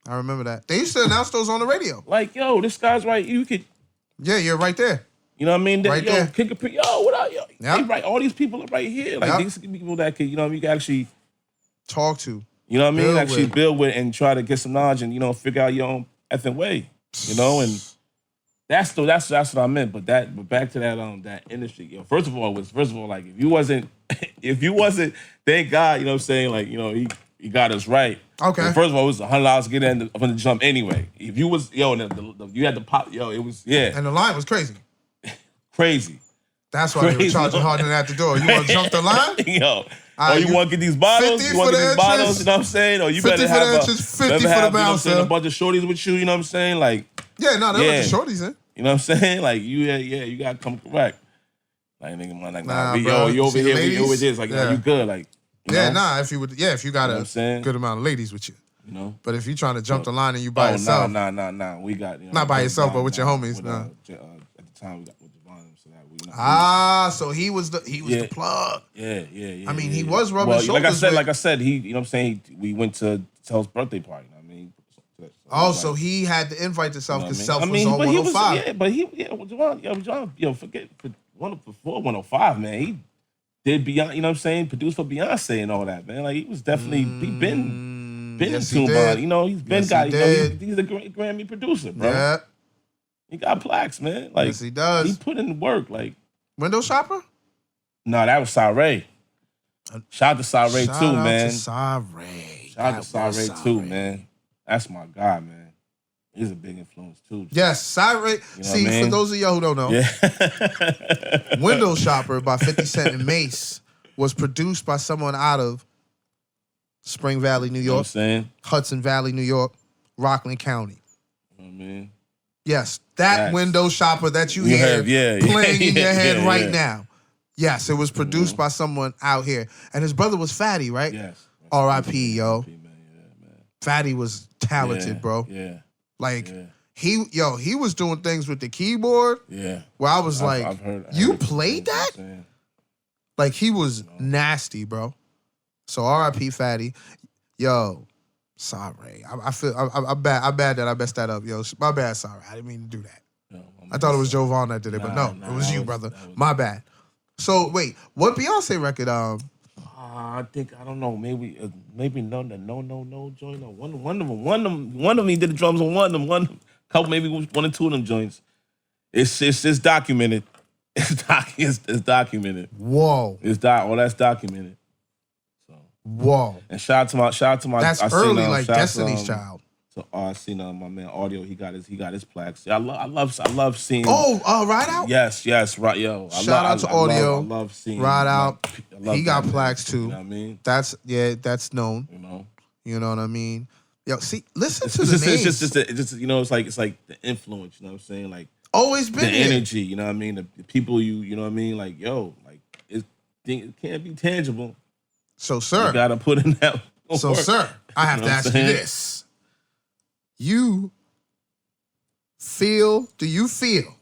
I remember that. They used to announce those on the radio. Like, yo, this guy's right. You could. Yeah, you're right there. You know what I mean? Right there. Yo, what up, yo? Yep. Right, all these people are right here. Like these people that could, you know, you can actually talk to. You know what I mean? Actually build with and try to get some knowledge and, you know, figure out your own effing way. You know, and that's what I meant. But back to that industry. Yo, first of all, like if you wasn't, thank God, you know what I'm saying? Like, you know, he got us right. Okay. And first of all, it was $100 to get in on the jump anyway. If you was, you had to pop, it was, And the line was crazy. Crazy. That's why they were charging harder than at the door. You want to jump the line? Yo. You want to get these bottles? You want to get these bottles? You know what I'm saying? Or you better have 50 for the bouncer. A bunch of shorties with you. You know what I'm saying? Like, yeah, no, they let the shorties in. You know what I'm saying? Like, you gotta come correct. Like, nigga, man, like, bro, you over here, ladies? we over this. Like, you good? Like, you know? If you got a good amount of ladies with you. You know, but if you trying to jump the line and you by yourself, nah, we got not by yourself, but with your homies. At the time, we got. So he was the plug. Yeah. I mean, he was rubbing shoulders. Like I said, he, you know what I'm saying, we went to Self's birthday party. You know what I mean? So he had to invite to Self because Self was on but 105. John, forget before 105, man. He did Beyonce, you know what I'm saying, produced for Beyonce and all that, man. Like he was definitely he been in tune, you know, he's been he's a great Grammy producer, bro. Yeah. He got plaques, man. Like, yes, he does. He put in the work. Like, Window Shopper? No, that was Saray. Shout out to Saray too, man. Shout out to Saray too, man. That's my guy, man. He's a big influence too. Yes, Saray. You know for those of y'all who don't know, Window Shopper by 50 Cent and Mace was produced by someone out of Spring Valley, New York. You know what I'm saying? Hudson Valley, New York, Rockland County. You know what I mean? Yes, that Window Shopper that you hear playing in your head right now. Yes, it was produced by someone out here. And his brother was Fatty, right? Yes. R.I.P., yo. Fatty was talented, bro. Yeah. Like, he was doing things with the keyboard. Yeah. Where I was like, I've heard you played that? Like, he was nasty, bro. So R.I.P. Fatty. Yo. Sorry, I feel I'm bad that I messed that up, yo. My bad, sorry. I didn't mean to do that. No, I thought it was Joe Vaughn that did it, but no, it was you, brother. My bad. So wait, what Beyonce record? I think I don't know. Maybe no joint. No, one of them. He did the drums on one of them. Couple, maybe one or two of them joints. It's documented. It's documented. Whoa. That's documented. Whoa! And shout out to my. That's early, like Destiny's Child. So I seen my man Audio. He got his plaques. I love seeing. Ride Out. Yes, right, yo. Shout out to Audio. I love seeing Ride Out. He got plaques too. You know what I mean? That's known. You know what I mean? Yo, see, listen to the names. It's just you know, it's like the influence. You know what I'm saying? Like always been the energy. You know what I mean? The people you know what I mean? Like yo, like it can't be tangible. So, sir. You gotta put in that work. So, sir, I have to ask you this. Do you feel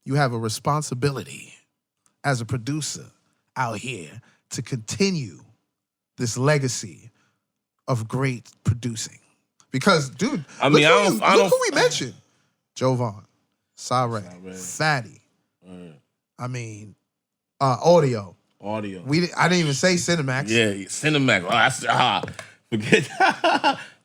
you have a responsibility as a producer out here to continue this legacy of great producing. Because, dude, I mean, look who we mentioned. Jovan, Sare, Fatty. I mean, Audio. I didn't even say Cinemax. Yeah, Cinemax. Oh, forget.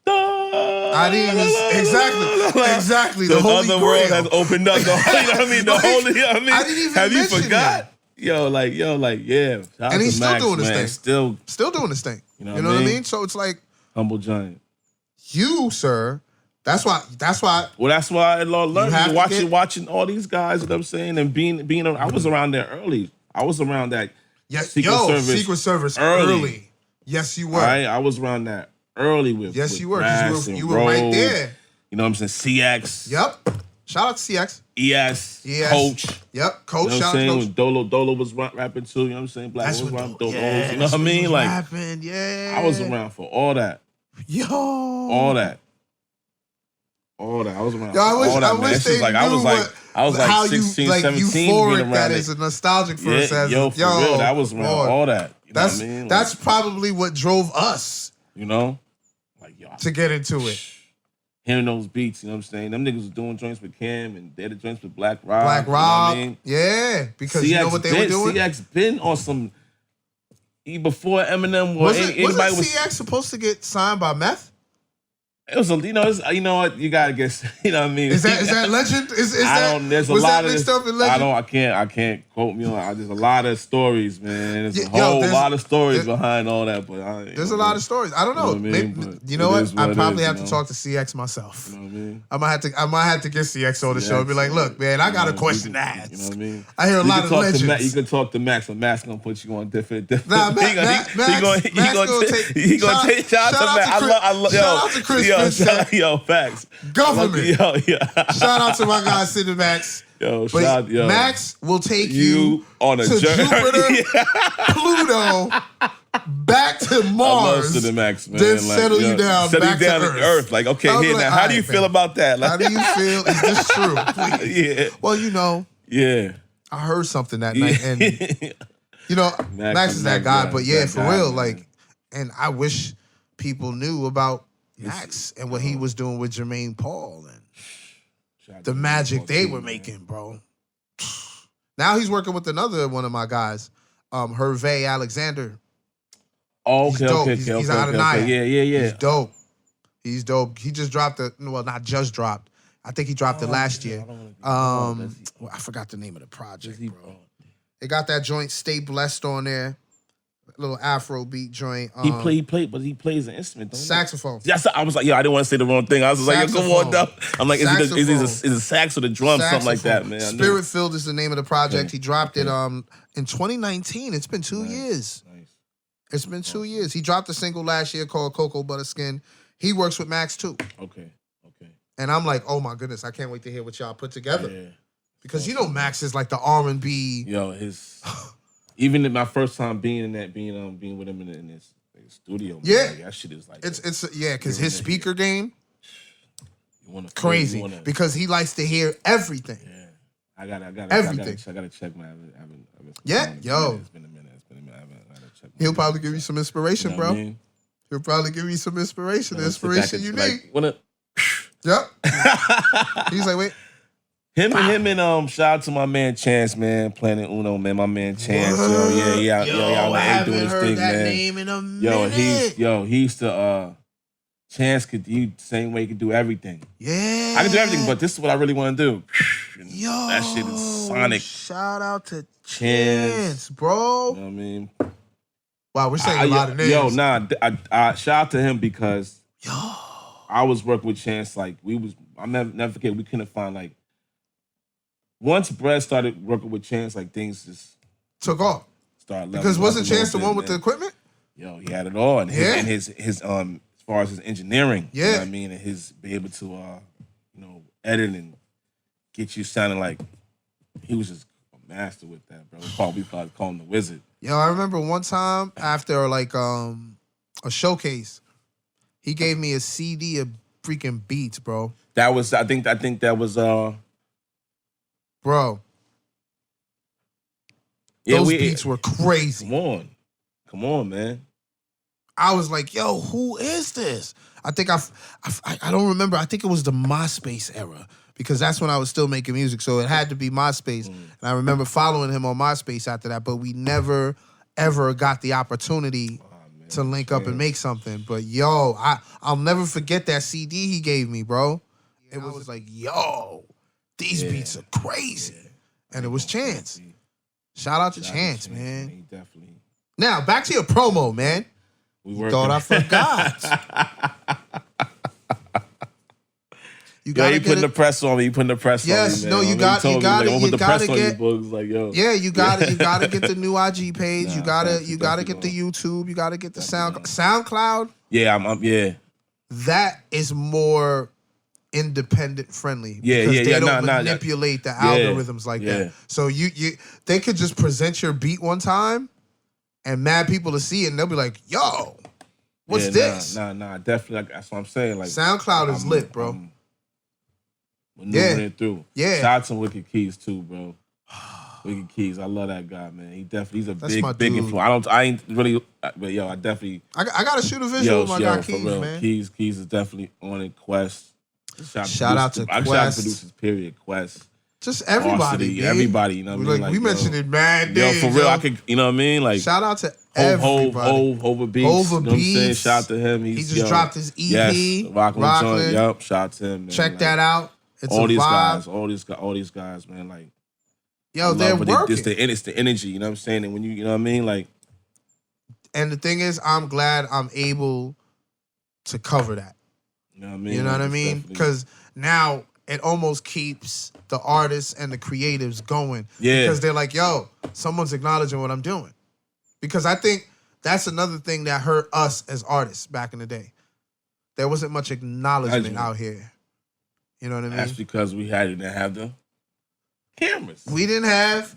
I didn't even exactly. The Holy other Grail world has opened up. You know what I mean? The Holy. I mean, I didn't even have you mention forgot? that. Yo, yeah. Shout And he's still Max, doing his man. thing. Still doing his thing. You know what I mean? So it's like humble giant. You, sir. That's why. Well, that's why I learned watching all these guys. You know what I'm saying? And being. I was around there early. I was around that. Secret Service early. Yes, you were. Right? I was around that early with. Yes, you were. Because you were right there. You know what I'm saying? CX. Yep. Shout out to CX. ES. Coach. Yep. Coach. You know what I'm saying? Coach. When Dolo was rapping too. You know what I'm saying? Black was rapping. Yeah, you know what I mean? Like rapping, yeah. I was around for all that. All that. I was around. Yo, I wish they knew I was like 16, like 17 euphoric being around that it. is nostalgic for us. Yo, for real, that was around all that. You know what I mean? That's probably what drove us. You know, like yo, to get into it. Hearing those beats, you know what I'm saying? Them niggas was doing joints with Cam and they had the joints with Black Rob. Black Rob, you know what I mean? Yeah, because you know what they were doing. CX been on some. Before Eminem wasn't CX supposed to get signed by Meth? It was you know what you gotta guess. You know what I mean? Is that legend? There's a lot of stuff in legend. I can't quote me on. There's a lot of stories, man. There's a lot of stories behind all that. But there's a lot of stories. I don't know. You know what? I probably have to talk to CX myself. You know what I mean? I might have to get CX on the show and be like, look, man, I got a question to ask. You know what I mean? I hear a lot of legends. You can talk to Max, but Max gonna put you on different. Nah, Max gonna take. Shout out to Chris. Yo, facts. Government. Shout out to my guy, Sidney Max. Yo, Max will take you on a to journey. Jupiter, Pluto, back to Mars. I love Sidney Max, man. Then settle you down back to Earth. Like, okay, here now. How do you feel about that? How do you feel? Is this true? Please. Yeah. Well, you know. Yeah. I heard something that night, and you know, Max is that guy. But yeah, for real, like, and I wish people knew about Max and what he was doing with Jermaine Paul and the magic they were making, bro. Now he's working with another one of my guys, Hervé Alexander. Oh, okay. He's out of Naya. Yeah. He's dope. He just dropped not just dropped. I think he dropped it last year. I forgot the name of the project, bro. They got that joint Stay Blessed on there. Little Afro beat joint. He plays an instrument, don't he? Saxophone. Yes, I was like, I didn't want to say the wrong thing. I was like, yo, come on, though. I'm like, is it a sax or the drum, something like that, man? Spirit Filled is the name of the project. He dropped it in 2019. It's been 2 years. Nice. It's been 2 years. He dropped a single last year called Cocoa Butter Skin. He works with Max too. Okay. And I'm like, oh my goodness, I can't wait to hear what y'all put together. Yeah. Because you know Max is like the R&B. Yo, even in my first time being with him in his studio. Man, yeah, like, that shit is like it's because his speaker game crazy because he likes to hear everything. Yeah, I gotta everything. I gotta check, man. It's been a minute. I gotta check. He'll probably give you some inspiration, bro. I mean? He'll probably give you some inspiration. The inspiration you need. Yep. He's like, wait. Him and shout out to my man Chance, man, Planet Uno, man, my man Chance. Yo, I haven't heard that name in a minute. He used to Chance he same way he could do everything. Yeah. I can do everything, but this is what I really want to do. Yo, that shit is sonic. Shout out to Chance, bro. You know what I mean? Wow, we're saying a lot of names. Yo, I shout out to him because I was working with Chance, like I'll never forget, we couldn't find like once Brad started working with Chance, like things just took off. Because wasn't Chance the one with the equipment? Yo, he had it all, and his as far as his engineering, you know what I mean, and his be able to edit and get you sounding like he was just a master with that, bro. We probably call him the wizard. Yo, I remember one time after like a showcase, he gave me a CD of freaking beats, bro. That was I think that was bro. Those beats were crazy. Come on, man. I was like, yo, who is this? I think I don't remember. I think it was the MySpace era because that's when I was still making music. So it had to be MySpace. And I remember following him on MySpace after that, but we never, ever got the opportunity to link up and make something. But yo, I'll never forget that CD he gave me, bro. It was like, yo, these beats are crazy. And it was Chance. Shout out to Chance, man. He definitely. Now, back to your promo, man. You thought I forgot. You putting the press on me. You putting the press on me, man. Yes, no, you got to get. Like, yo. Yeah, you got to get the new IG page. You got to get the YouTube. You got to get the SoundCloud. Yeah, yeah. That is more independent friendly. Yeah, because they don't manipulate the algorithms like that. So they could just present your beat one time, and mad people to see it, and they'll be like, "Yo, what's this?" Nah, definitely. That's what I'm saying. Like SoundCloud is lit, bro. Maneuvering it through. Yeah. Shout out to Wicked Keys too, bro. Wicked Keys, I love that guy, man. He's a big influence. I ain't really, but yo, I definitely. I gotta shoot a visual of my guy Keys, man. Keys is definitely on it. Quest. Shout out to Quest. Shout out to producers. Period. Quest. Just everybody, everybody. You know what I mean? Like we mentioned it, man. Yo, for real, I could. You know what I mean? Like shout out to everybody. Over Beats. You know what I'm saying? Shout out to him. He just dropped his EP. Yes, Rockland. Yup. Shout out to him. Man. Check that out. It's all these guys, man. Like, yo, they're working. It's the energy. You know what I'm saying? And when you know what I mean, like. And the thing is, I'm glad I'm able to cover that. You know what I mean? You know what I mean? Because now it almost keeps the artists and the creatives going. Yeah. Because they're like, yo, someone's acknowledging what I'm doing. Because I think that's another thing that hurt us as artists back in the day. There wasn't much acknowledgement out here. You know what I mean? That's because we didn't have the cameras. We didn't have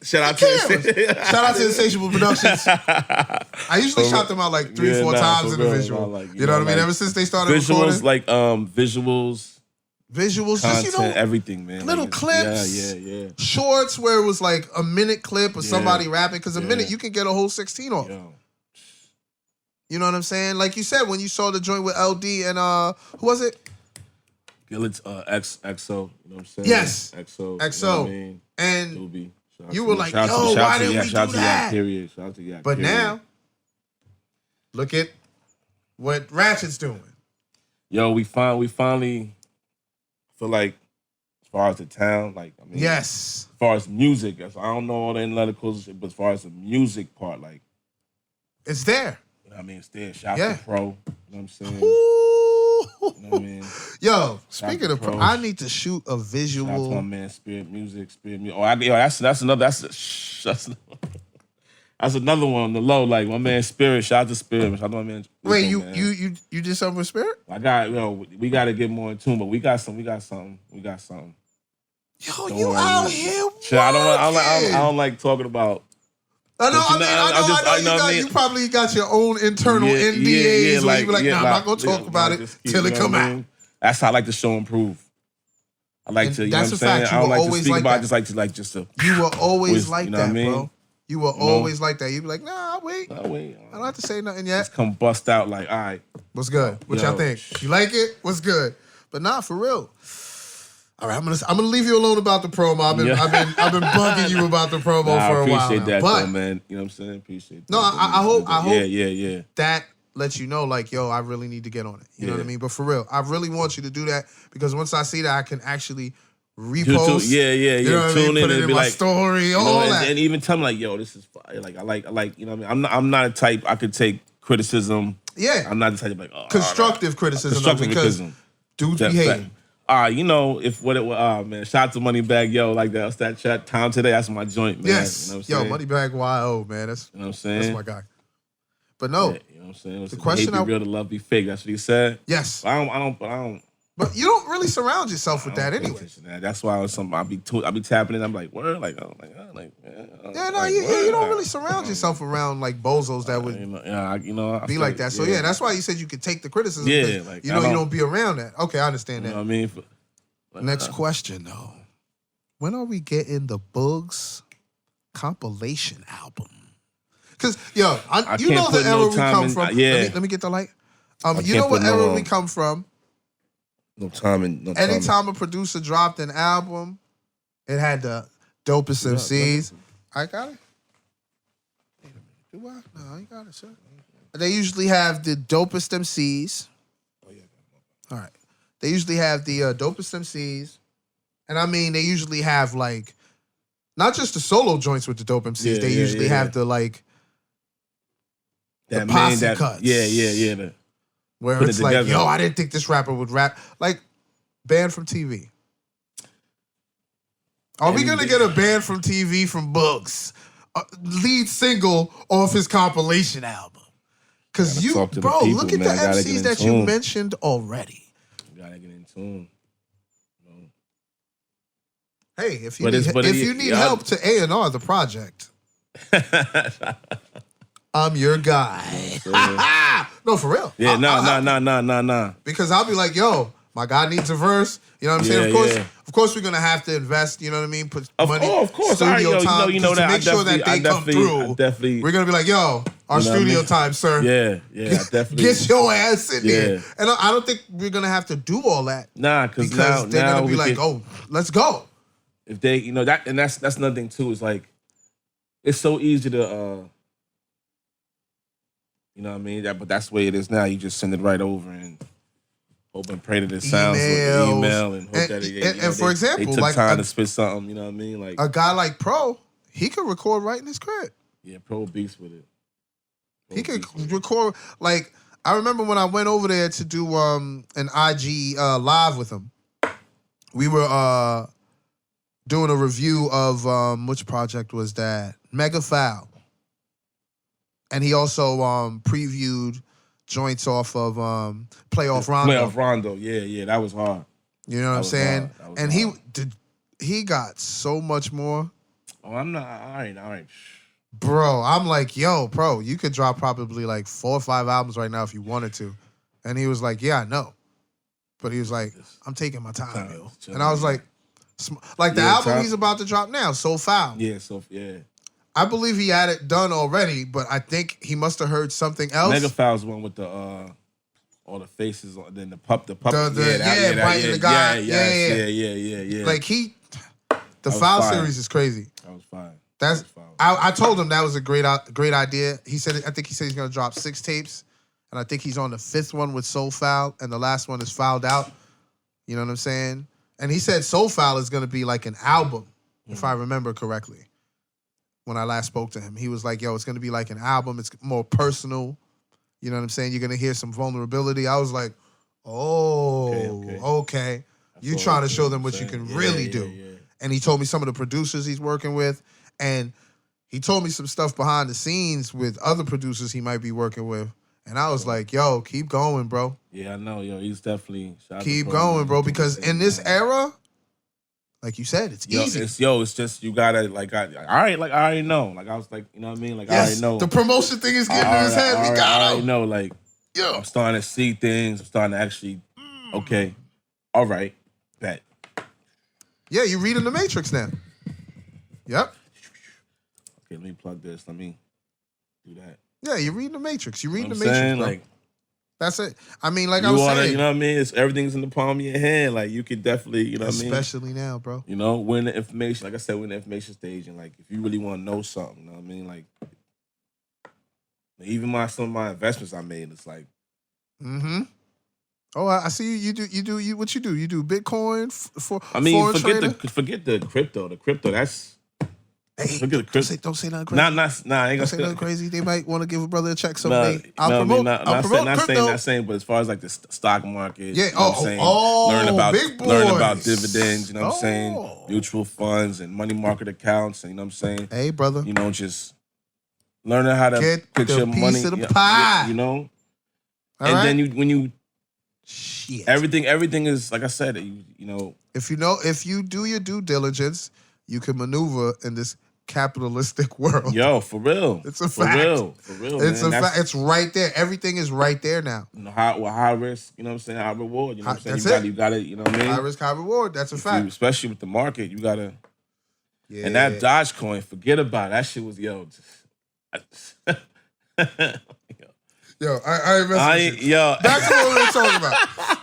shout out to Insatiable Productions. I usually shout them out like 3-4 times in the visual. Like, you know what I mean? Ever since they started visuals, recording. like visuals, content, just, everything, man. Little clips, yeah. Shorts where it was like a minute clip of somebody rapping. Because a minute you can get a whole 16 off. You know what I'm saying? Like you said, when you saw the joint with LD and who was it? Gillet's XO, you know what I'm saying? Yes. XO. You know what I mean? And Doobie. You were like, yo, why didn't we do that? Period. Shout out to Yak. But now, look at what Ratchet's doing. Yo, we finally feel like, as far as the town, like, I mean, yes. As far as music, I don't know all the analyticals, but as far as the music part, like, it's there. You know what I mean? It's there. Shout out to Pro. You know what I'm saying? Ooh. You know what I mean? Yo, speaking of Pro, I need to shoot a visual. Shout out to my man, Spirit Music. Oh, that's another. That's another one on the low. Like my man, Spirit. Shout out to Spirit. Shout out to my man. Wait, you did something with Spirit? We got to get more in tune, but we got something. Yo, you out here? I don't like talking about. I know. You probably got your own internal NDAs where you be like, nah, I'm not gonna talk about it till it come out. That's how I like to show and prove. I like to, you know what I'm saying? I don't like to speak about it, just to. You were always like that, bro. You were always like that. You'd be like, nah, I'll wait. I don't have to say nothing yet. Just come bust out like, all right. What's good? What y'all think? You like it? What's good? But nah, for real. All right, I'm gonna leave you alone about the promo. I've been bugging you about the promo for a while. I appreciate that, though, man. You know what I'm saying? Appreciate that. No, I hope. Yeah. That lets you know, like, yo, I really need to get on it. You know what I mean? But for real, I really want you to do that because once I see that, I can actually repost. You know what I mean? Put it in my story, all that, and even tell me like, yo, this is fire. Like, I like. You know what I mean? I'm not a type I could take criticism. Yeah, I'm not the type of like constructive criticism. Criticism. Dudes be hating. You know, man, shout out to Moneybag Yo, like that's that chat time today. That's my joint, man. Yes. You know yo, Moneybag YO, man. That's, you know what I'm saying? That's my guy. But no. Yeah, you know what I'm saying? The question hate be real, the love be fake. That's what he said. Yes. I don't. But you don't really surround yourself with that anyway. That's why I be tapping it. I'm like, word, you don't really surround yourself around like bozos that would be like that. So that's why you said you could take the criticism. Yeah, like you don't be around that. Okay, I understand that. You know what I mean? Next question though, when are we getting the Boogz compilation album? Because, yo, you can't know the put era no we time come in- from. yeah. Let me get the light. You can't know what put no, era we come from. No time. Anytime a producer dropped an album, it had the dopest MCs. I got it. Do I? No, I ain't got it, sir. They usually have the dopest MCs. Oh, yeah. All right. They usually have the dopest MCs. And I mean, they usually have, like, not just the solo joints with the dope MCs. They usually have the, like, the posse cuts. Yeah. Where it's like, together. Yo, I didn't think this rapper would rap. Like, banned from TV. Are we going to get a ban from TV from Boogz? Lead single off his compilation album. Because bro, people, look at the MCs that you mentioned already. You gotta get in tune. Hey, if you need help to A&R the project, I'm your guy. No, for real. Yeah, nah. Because I'll be like, yo, my guy needs a verse. You know what I'm saying? Of course, we're gonna have to invest. You know what I mean? Put money, of course, studio time, you know to that. make sure that they come through. We're gonna be like, yo, our studio time, sir. Yeah, definitely. Get your ass in there. And I don't think we're gonna have to do all that. Nah, because they're gonna be like, oh, let's go. If they, that, and that's another thing too. Is like, it's so easy to, you know what I mean? But that's the way it is now. You just send it right over and hope and pray that it sounds with the email and hope that for example, they took like time to spit something. You know what I mean? Like a guy like Pro, he could record right in his crib. Yeah, Pro beats with it. He could record. Like, I remember when I went over there to do an IG live with him. We were doing a review of which project was that? Mega Foul. And he also previewed joints off of Playoff Rondo. Playoff Rondo, yeah, that was hard. You know what I'm saying? And he got so much more. Oh, I'm not. All right. Bro, I'm like, yo, bro, you could drop probably like 4 or 5 albums right now if you wanted to. And he was like, yeah, I know. But he was like, I'm taking my time, yo. And I was like the album he's about to drop now, So Foul. Yeah. I believe he had it done already, but I think he must have heard something else. Mega Foul's one with the all the faces, then the puppet. Biting the guy. Yeah. Like the Foul series is crazy. That was fine. I told him that was a great idea. I think he said he's gonna drop 6 tapes, and I think he's on the 5th one with So Foul, and the last one is Fouled Out. You know what I'm saying? And he said So Foul is gonna be like an album, if I remember correctly. When I last spoke to him, he was like, yo, it's going to be like an album. It's more personal. You know what I'm saying? You're going to hear some vulnerability. I was like, okay. You trying to show them what you can really do. Yeah. And he told me some of the producers he's working with. And he told me some stuff behind the scenes with other producers he might be working with. And I was like, yo, keep going, bro. Yeah, I know. Yo, he's definitely... Keep going, bro. Because in this era... Like you said, it's easy. It's just, you gotta, like, I already know. Like, I was like, you know what I mean? Like, I already know. The promotion thing is getting in his head. We got him. I already know, like, I'm starting to see things. I'm starting to actually, okay, all right, bet. Yeah, you're reading the Matrix now. Yep. Okay, let me plug this. Let me do that. Yeah, you're reading the Matrix. You're reading the Matrix, Matrix, bro. like, that's it. I mean, like I was saying. You know what I mean? Everything's in the palm of your hand. Like, you could definitely, you know what I mean? Especially now, bro. You know, we're in the information, like I said, we're in the information stage. And, like, if you really want to know something, you know what I mean? Like, even some of my investments I made, it's like. Mm-hmm. Oh, I see you do what you do. You do Bitcoin for forget the crypto. The crypto, that's. Hey, don't say nothing crazy. Nah, I ain't gonna say nothing crazy. They might want to give a brother a check someday. I'll promote crypto. Not saying, but as far as like the stock market, you know what I'm saying? Learn about dividends, you know what I'm saying? Mutual funds and money market accounts, and you know what I'm saying? Hey, brother. You know, just learning how to put your money, of the pie. You know? Then everything is, like I said, you know. If you do your due diligence, you can maneuver in this capitalistic world. Yo, for real. It's a fact. For real, it's a fact. It's right there. Everything is right there now. You know, high risk, you know what I'm saying, high reward. You know what I'm saying? You gotta, you know what I mean? High risk, high reward. That's a fact. Especially with the market, you gotta. Yeah. And that Dogecoin, forget about it. That shit was, Yo, I ain't messing with you. Yo. Back to what we were talking about.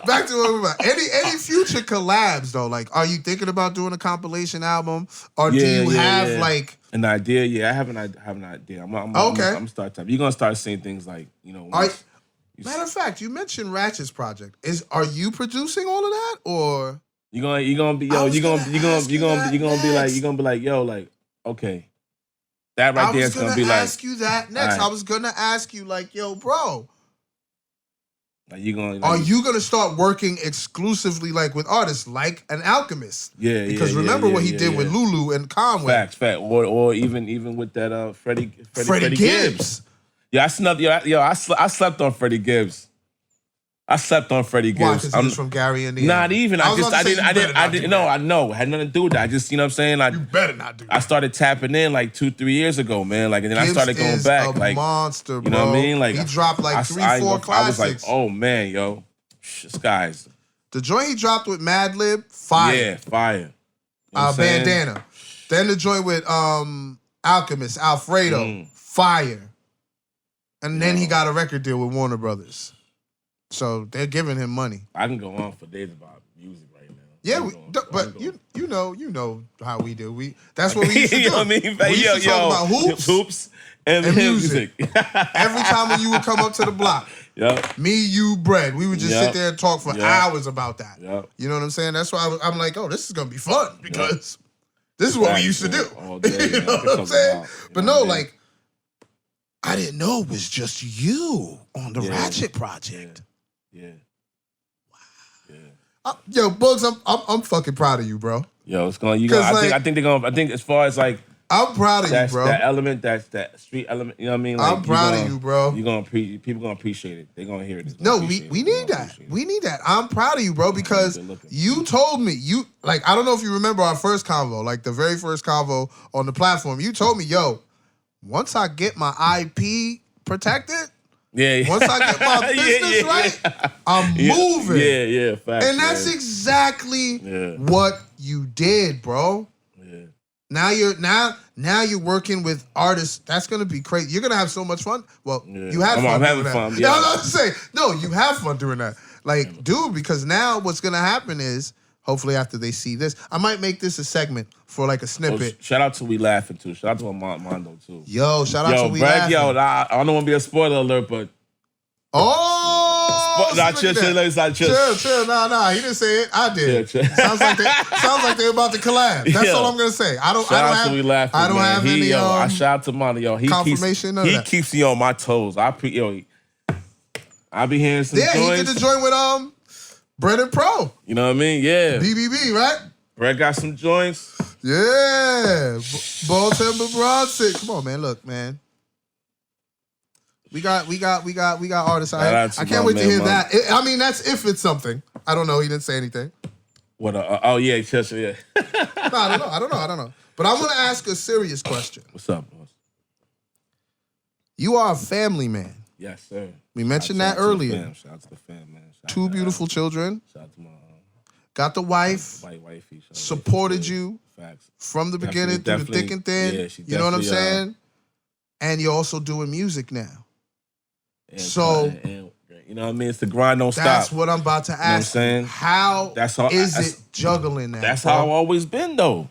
Back to what we were about. Any future collabs though? Like, are you thinking about doing a compilation album, or do you have like an idea? Yeah, I have an idea. I'm gonna start typing. You're gonna start seeing things like matter of fact, you mentioned Ratchet's project. Are you producing all of that, or you're gonna be like yo, like okay. That right there is gonna be like. I was gonna ask you that next. Right. I was gonna ask you like, yo, bro. Are you gonna start working exclusively like with artists like an Alchemist? Yeah, because remember what he did with Lulu and Conway. Facts, or even with that Freddie Gibbs. Yeah, I slept on Freddie Gibbs. I slept on Freddie Gibbs. Why? Because he was from Gary, Indiana. Not even. I didn't know. I know. It had nothing to do with that. I just, you know what I'm saying? Like, you better not do that. I started tapping in like 2-3 years ago, man. Like, and then Gibbs I started going back. Like, monster, bro. You know what I mean? Like, he dropped like 3-4 classics. I was like, oh man, yo, this guy's. The joint he dropped with Madlib, fire. Yeah, fire. You know Bandana. Then the joint with Alchemist, Alfredo, fire. And then he got a record deal with Warner Brothers. So they're giving him money. I can go on for days about music right now. Yeah, but you know how we do. That's what we used to do. You know what I mean? We used to talk about hoops and music. Every time when you would come up to the block, yep. Me, you, Bread, we would just sit there and talk for hours about that. Yep. You know what I'm saying? That's why I'm like, oh, this is gonna be fun because this is what we used to do. All day, you know what I'm saying? But no, like, I didn't know it was just you on the Ratchet project. Yeah. Wow. Yeah. Yo, Boogz, I'm fucking proud of you, bro. Yo, it's going. I think they're going. I think as far as like, I'm proud of you, bro. That element, that street element. You know what I mean? Like, I'm proud of you, bro. People gonna appreciate it. They're gonna hear it. No, we need that. We need that. I'm proud of you, bro, because you told me I don't know if you remember our first convo, like the very first convo on the platform. You told me, yo, once I get my IP protected. Yeah. Once I get my business right, I'm moving. Yeah, facts. And that's exactly what you did, bro. Yeah. Now you're working with artists. That's gonna be crazy. You're gonna have so much fun. Well, you had fun. I'm having fun. Yeah. I was about to say, no, you have fun doing that. Like, dude, because now what's gonna happen is, hopefully after they see this, I might make this a segment for like a snippet. Oh, shout out to We Laughing too. Shout out to Mondo too. Yo, shout out to We Laughing. Yo, I don't want to be a spoiler alert, but chill. Nah. He didn't say it. I did. Chill. Sounds like they're about to collab. That's all I'm gonna say. I don't have any. I shout out to Mondo. Yo, he confirmation. Keeps me on my toes. I be hearing some joints. He did the joint with Bread and Pro. You know what I mean? Yeah. BBB, right? Brett got some joints. Yeah. Baltimore Broad. Come on, man. Look, man. We got artists out here. I can't wait to hear that. I mean, that's if it's something. I don't know. He didn't say anything. What? Oh yeah, yeah. No, I don't know. But I want to ask a serious question. What's up, boss? You are a family man. Yes, sir. We mentioned that earlier. Shout out to the fam, man. Two beautiful children. Shout out to my got the wife. Wifey. Supported you. Facts. From the beginning through the thick and thin. Yeah, she you know what I'm saying? And you're also doing music now. And you know what I mean? It's the grind don't stop. That's what I'm about to ask. You know what I'm saying? How is it juggling that? That's how I've always been, though.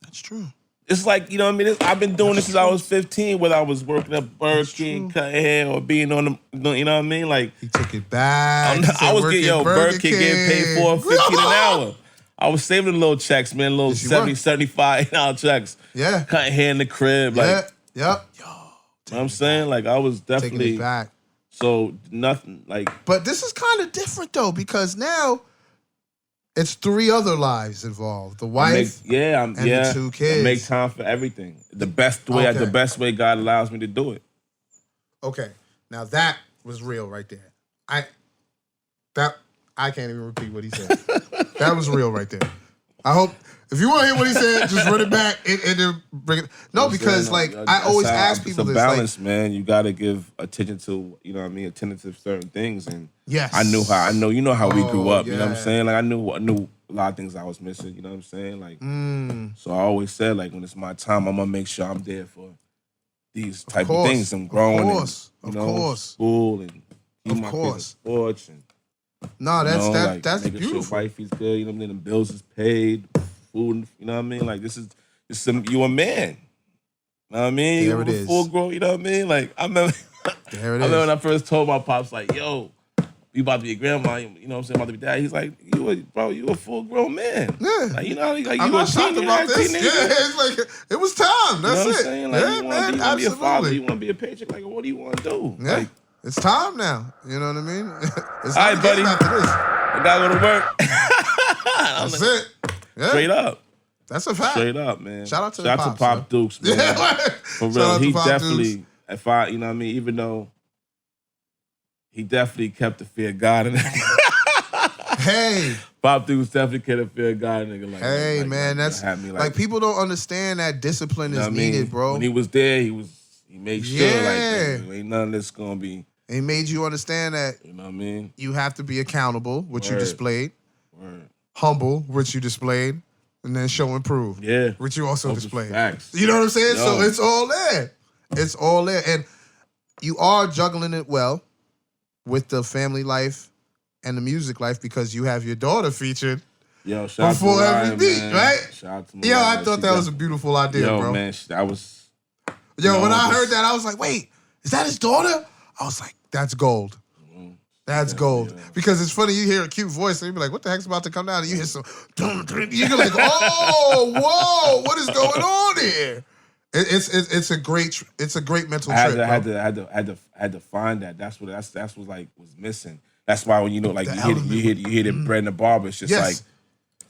That's true. It's like, you know what I mean? I've been doing this since I was 15, whether I was working at Burger King, cutting hair, or being on the, you know what I mean? Like, he took it back. I was getting, Burger King getting paid for $15 an hour. I was saving the little checks, man, little $70, $75 checks. Yeah. Cutting hair in the crib. Like, Yep. You know what I'm saying? Like, I was definitely. Taking it back. So, nothing, like. But this is kind of different, though, because now it's 3 other lives involved. The wife and the 2 kids. I make time for everything. The best way God allows me to do it. Okay. Now, that was real right there. I can't even repeat what he said. That was real right there. I hope, if you want to hear what he said, just run it back and then bring it. No, because I always ask people this. It's a balance, man. You got to give attention to, you know what I mean, attention to certain things. And yes. You know how we grew up. Yeah. You know what I'm saying? Like, I knew a lot of things I was missing. You know what I'm saying? Like, so I always said, like, when it's my time, I'm going to make sure I'm there for these type of things. I'm growing, of course, school and keep my kids in sports and. No, that's making beautiful. Sure wifey's good, you know what I mean? The bills is paid, food, you know what I mean? Like this you a man. You know what I mean? There it is. Full grown, you know what I mean? Like I remember remember when I first told my pops, like, yo, you about to be a grandma, you know what I'm saying, about to be dad. He's like, you a full grown man. Yeah. Like, you know, like I'm you not shocked about this. teenager. Yeah, it's like it was time. That's you know what I'm it. saying? Like, yeah, you man, want to be a father, you want to be a paycheck, like what do you want to do? Yeah. Like, it's time now. You know what I mean? It's all right, buddy. after this. I gotta go to work. That's it. Yeah. Straight up. That's a fact. Straight up, man. Shout out to Pop Dukes, man. Yeah. For real. He definitely, Dukes. If I, you know what I mean, even though he definitely kept the fear of God in it. Hey. Pop Dukes definitely kept the fear of God, nigga. Like, hey, man, that's like people don't understand that discipline is needed, bro. When he was there, he made sure, like, ain't none of this gonna be. He made you understand that, you know what I mean? You have to be accountable, which Word. you displayed. Word. Humble, which you displayed. And then show and prove. Yeah. Which you also displayed. Facts. You know what I'm saying? Yo. So it's all there. It's all there. And you are juggling it well with the family life and the music life because you have your daughter featured. Yo, shout before out to every beat, man. right? Shout out to Yo, I thought that was a beautiful idea, bro. Yo, man, that was. Yo, when I heard that, I was like, wait, is that his daughter? I was like, that's gold. That's gold. Yeah. Because it's funny, you hear a cute voice and you be like, what the heck's about to come down? And you hear some, you're like, oh, whoa, what is going on here? It's a great mental trip. I had to find that. That's what was missing. That's why when you know, like you hear the bread and the barber, it's just like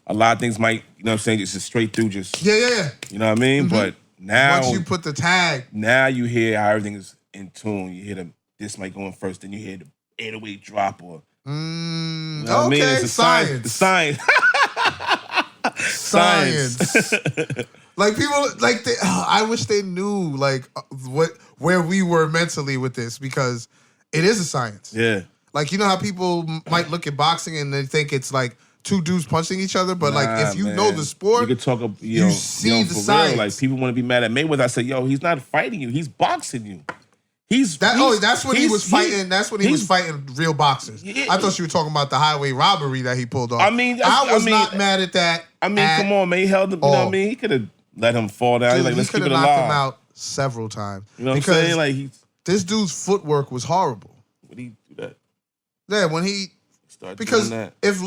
a lot of things might, you know what I'm saying, it's just straight through, just yeah. You know what I mean? Mm-hmm. But now once you put the tag, now you hear how everything is in tune. You hear this might go in first, then you hear the 808 drop or you know what I mean? It's a science. The science. Science. Like people, like I wish they knew like where we were mentally with this because it is a science. Yeah. Like you know how people might look at boxing and they think it's like two dudes punching each other, but like if you know the sport, you could talk. You see the science. Real, like people want to be mad at Mayweather. I said, yo, he's not fighting you. He's boxing you. That's when he was fighting. That's when he was fighting real boxers. I thought you were talking about the highway robbery that he pulled off. I mean, I was not mad at that. I mean, come on, man. He held him. You know what I mean? He could have let him fall down. Dude, like, let's he could keep have it knocked alive. him out several times. You know what I'm saying? Like this dude's footwork was horrible. When he do that? Yeah, when he started because doing that. if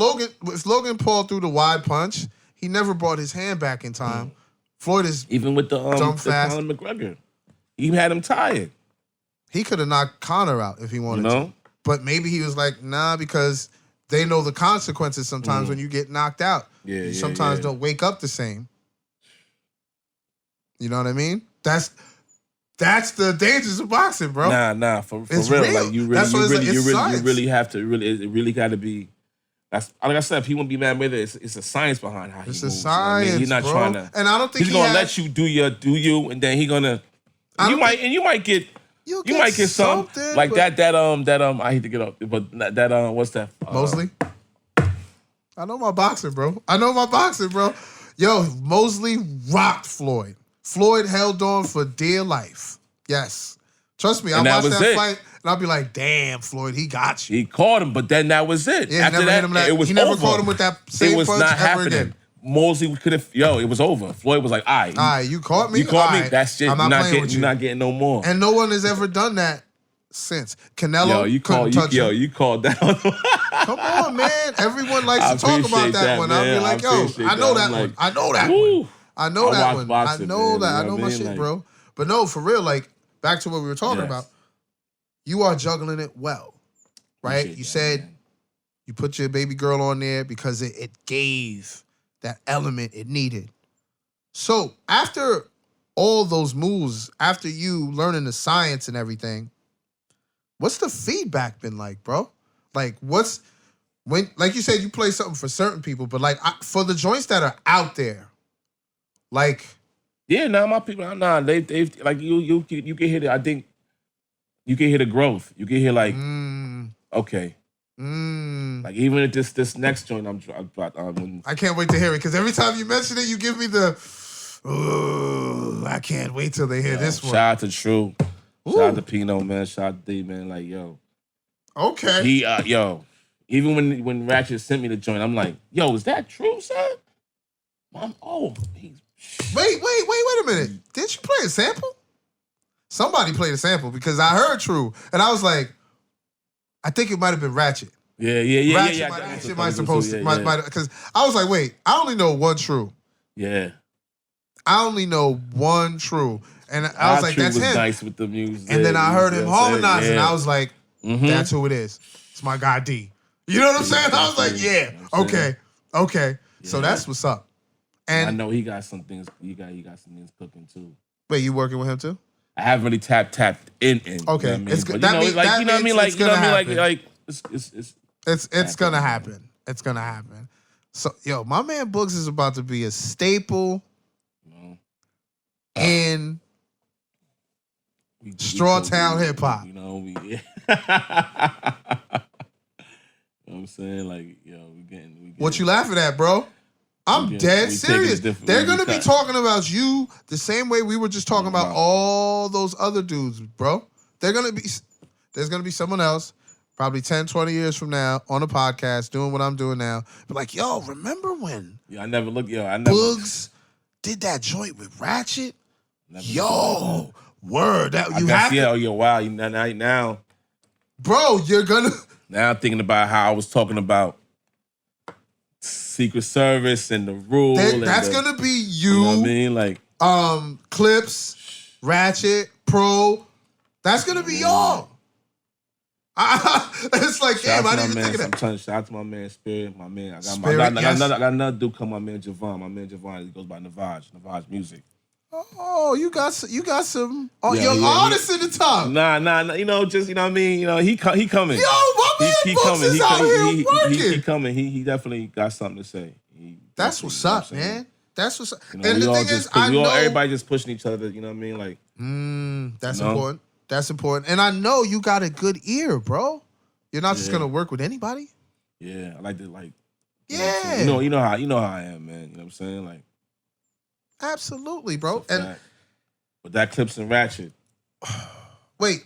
Logan Paul threw the wide punch, he never brought his hand back in time. Floyd is even with the fast. Conor McGregor, he had him tired. He could have knocked Conor out if he wanted to. But maybe he was like, nah, because they know the consequences sometimes when you get knocked out. Yeah, you sometimes don't wake up the same. You know what I mean? That's the dangers of boxing, bro. Nah, for real. Like you really have to it really got to be. That's like I said. If he won't be mad with it, it's a science behind how he moves. It's a science, I mean, he's not bro. trying to. And I don't think he's gonna let you do you, and then he gonna. You might get some like that. I hate to get up, but that what's that? Mosley. I know my boxing, bro. Yo, Mosley rocked Floyd. Floyd held on for dear life. Yes. Trust me, I watched that fight and I'll be like, damn, Floyd, he got you. He caught him, but then that was it. Yeah, After that, it was he never over. caught him with that same It was punch not ever happening. again. Mosley could have, it was over. Floyd was like, all right, you caught me? You caught me? Right. That's it. I'm not playing with you. You're not getting no more. And no one has ever done that since. Canelo couldn't touch him. You called that on Come on, man. Everyone likes to talk about that one. I'll be like, I know that one. I know that one. I know that one. I know that. I know my shit, bro. But no, for real, like, back to what we were talking about. You are juggling it well, right? You said you put your baby girl on there because it gave that element it needed. So after all those moves, after you learning the science and everything, what's the feedback been like, bro? Like, like you said, you play something for certain people, but like for the joints that are out there, like. Yeah, my people, they've like you can hear it. I think you can hear the growth. You can hear like, okay. Like even at this next joint, I can't wait to hear it because every time you mention it, you give me the. Ooh, I can't wait till they hear this one. Shout out to True. Shout out to Pino, man. Shout out to D, man. Like, yo. Okay. He, even when Ratchet sent me the joint, I'm like, yo, is that true, son? He's... Wait a minute. Didn't you play a sample? Somebody played a sample because I heard True. And I was like, I think it might have been Ratchet. Yeah. Ratchet might supposed to, because I was like, wait, I only know one True. Yeah. I only know one True. And I was like, True that's was him. nice with the music. And then I heard him harmonizing. Yeah. I was like, that's who it is. It's my guy D. You know what I'm saying? I was like, yeah, okay. Yeah. So that's what's up. And I know he got some things. He got some things cooking too. Wait, you working with him too? I haven't really tapped in. Okay, you know what I mean? it's But, that you know, means, like, that you know what I mean? means Like it's gonna happen. It's gonna happen. So yo, my man Boogz is about to be a staple in Strawtown hip hop. You know, you know what I'm saying? Like, yo, we getting What you laughing at, bro? I'm dead serious. They're gonna be talking about you the same way we were just talking about all those other dudes, bro. There's gonna be someone else, probably 10, 20 years from now, on a podcast doing what I'm doing now. But like, yo, remember when Boogz did that joint with Ratchet? Yo, word. That you have to. Wow. Now, bro, you're gonna. Now I'm thinking about how I was talking about Secret Service and the rule. That's gonna be you. You know what I mean? Like, Clips, Ratchet, Pro. That's gonna be y'all. It's like, damn, I didn't even think of that. I'm trying to shout out to my man Spirit. My man, I got another dude called my man Javon. My man Javon, he goes by Navage Music. Oh, you got some young artists in the top. Nah. You know, just, you know what I mean. You know, he coming. Yo, my man Boogz is out here working. He coming. He definitely got something to say. That's what's up, man. That's what's up. You know, and the thing is, I know everybody just pushing each other. You know what I mean? Like, that's important. That's important. And I know you got a good ear, bro. You're not just gonna work with anybody. Yeah, I like to like. Yeah. You know how I am, man. You know what I'm saying? Like. Absolutely, bro. And with that Clips and Ratchet. Wait,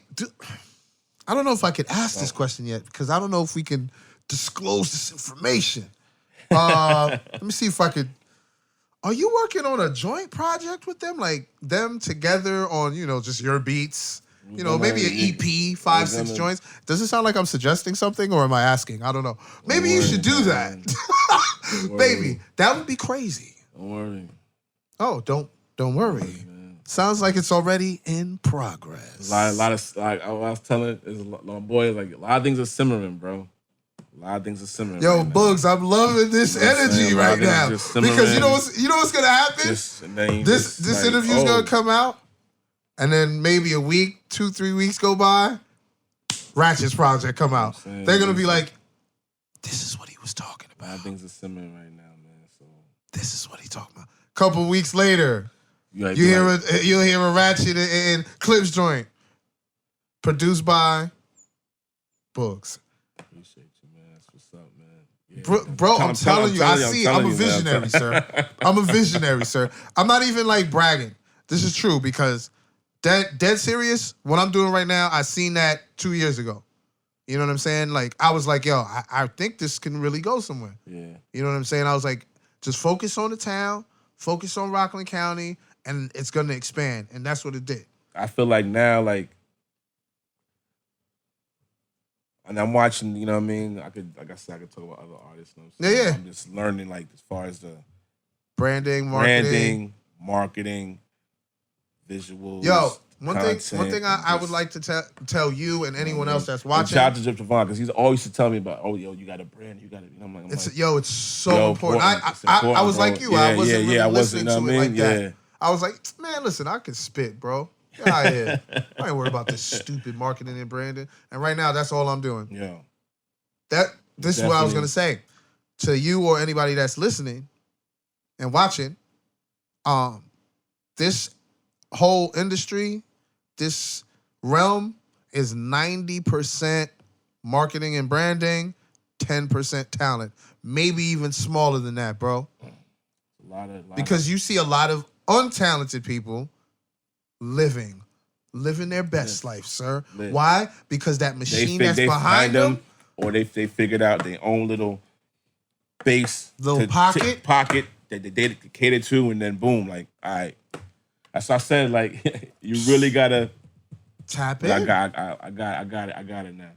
I don't know if I could ask this question yet because I don't know if we can disclose this information. Let me see if I could. Are you working on a joint project with them? Like them together on, just your beats? Maybe an EP, 5, 6 joints. Does it sound like I'm suggesting something or am I asking? I don't know. Maybe you should do that. Baby, that would be crazy. Don't worry. Oh, don't worry. Sounds like it's already in progress. A lot of like I was telling my boy, like a lot of things are simmering, bro. A lot of things are simmering. Yo, right Boogz, I'm loving this energy right now because you know what's gonna happen. This interview's gonna come out, and then maybe a week, 2-3 weeks go by. Ratchet's project come out. They're gonna be like, "This is what he was talking about." A lot of things are simmering right now, man. So this is what he talking about. Couple weeks later, you'll hear a Ratchet and Clips joint, produced by Boogz. Appreciate you, man. That's what's up, man. Yeah, bro, I'm telling you, I see. I'm a visionary, sir. I'm a visionary, sir. I'm not even like bragging. This is true because dead serious. What I'm doing right now, I seen that 2 years ago. You know what I'm saying? Like I was like, yo, I think this can really go somewhere. Yeah. You know what I'm saying? I was like, just focus on the town. Focus on Rockland County, and it's going to expand. And that's what it did. I feel like now, like, and I'm watching, you know what I mean? I could talk about other artists. You know what I'm saying? I'm just learning, like, as far as the branding, marketing, visuals. Yo, one thing I would like to tell you and anyone else that's watching. Shout out to Drip Javon, because he's always to tell me about, you got a brand, you got it. I'm like, it's so important. I was like you. I wasn't really listening to it like that. I was like, man, listen, I can spit, bro. Get out of here. I ain't worried about this stupid marketing and branding. And right now, that's all I'm doing. Yeah. This is what I was gonna say to you or anybody that's listening and watching. This whole industry, this realm is 90% marketing and branding, 10% talent. Maybe even smaller than that, bro. Because you see a lot of untalented people living their best life, sir. Live. Why? Because that machine that's behind them, or they figured out their own little base, pocket that they cater to, and then boom, like, all right. That's what I said. Like, you really gotta tap in. I got it now.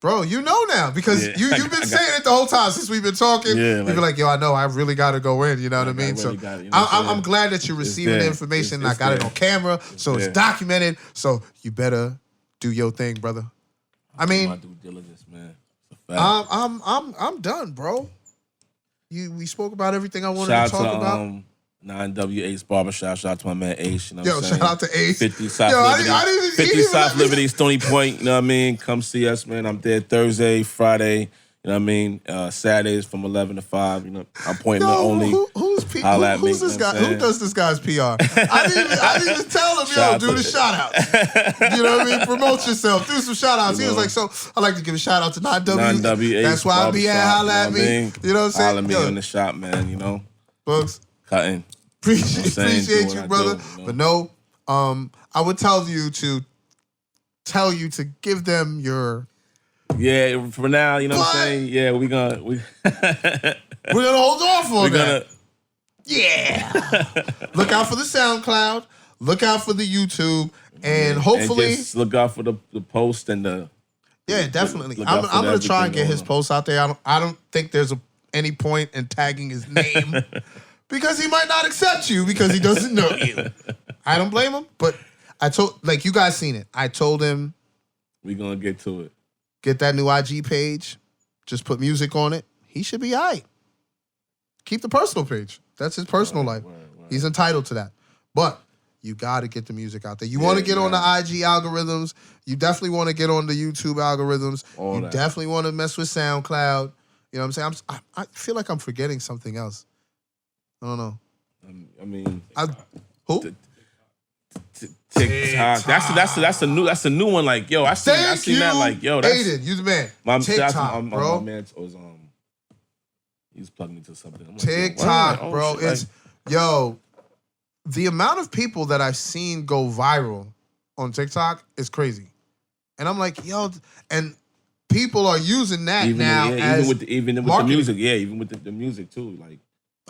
Bro, you know now because you've been saying it the whole time since we've been talking. Yeah, you've been like, yo, I know, I really got to go in. You know what I mean? So I'm glad that you're receiving the information. I got it on camera, so it's documented. So you better do your thing, brother. I mean, my due diligence, man. I'm done, bro. We spoke about everything I wanted to talk about. 9W8 Barbershop. Shout out to my man Ace. You know what I'm saying? Shout out to Ace. 50 South Liberty. 50 South Liberty, Stony Point. You know what I mean? Come see us, man. I'm there Thursday, Friday. You know what I mean? Saturdays from 11 to 5. You know, I'm pointing only. Who's this guy? Who does this guy's PR? I didn't even tell him, yo, do the shout outs. You know what I mean? Promote yourself. Do some shout outs. He was like, so I like to give a shout out to 9W8. That's why I be at. Holla at me. You know what I'm saying? Holla at me in the shop, man. You know? Boogz. Cutting. Appreciate you, brother. But no, I would tell you to give them your. Yeah, for now, you know what I'm saying? Yeah, we're gonna hold off on that. Yeah. Look out for the SoundCloud. Look out for the YouTube, and hopefully and just look out for the post and the. Yeah, definitely. I'm gonna try and get his post out there. I don't think there's any point in tagging his name. Because he might not accept you because he doesn't know you. I don't blame him, but you guys seen it. I told him. We're going to get to it. Get that new IG page. Just put music on it. He should be all right. Keep the personal page. That's his personal life. Right. He's entitled to that. But you got to get the music out there. You want to get on the IG algorithms. You definitely want to get on the YouTube algorithms. You definitely want to mess with SoundCloud. You know what I'm saying? I feel like I'm forgetting something else. I don't know. I mean, who? TikTok. That's a new one. Like, yo, I seen that. Like, yo, that's Aiden, you the man. TikTok, bro. My man was he's plugging into something. I'm like, TikTok, bro. It's the amount of people that I've seen go viral on TikTok is crazy, and I'm like, yo, and people are using that as even with the music. Yeah, even with the music too, like.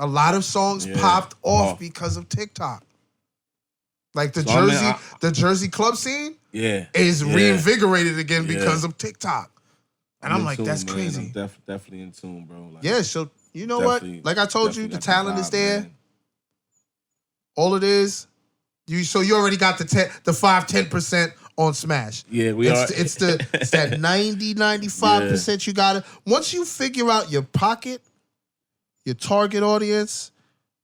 A lot of songs popped off because of TikTok. Like the Jersey club scene is reinvigorated again because of TikTok. And I'm like, that's crazy. I'm definitely in tune, bro. Like, so you know what? Like I told you, the talent is there. Man. All it is, you already got the 5-10% on Smash. Yeah, It's that 90-95% you got it. Once you figure out your pocket, your target audience,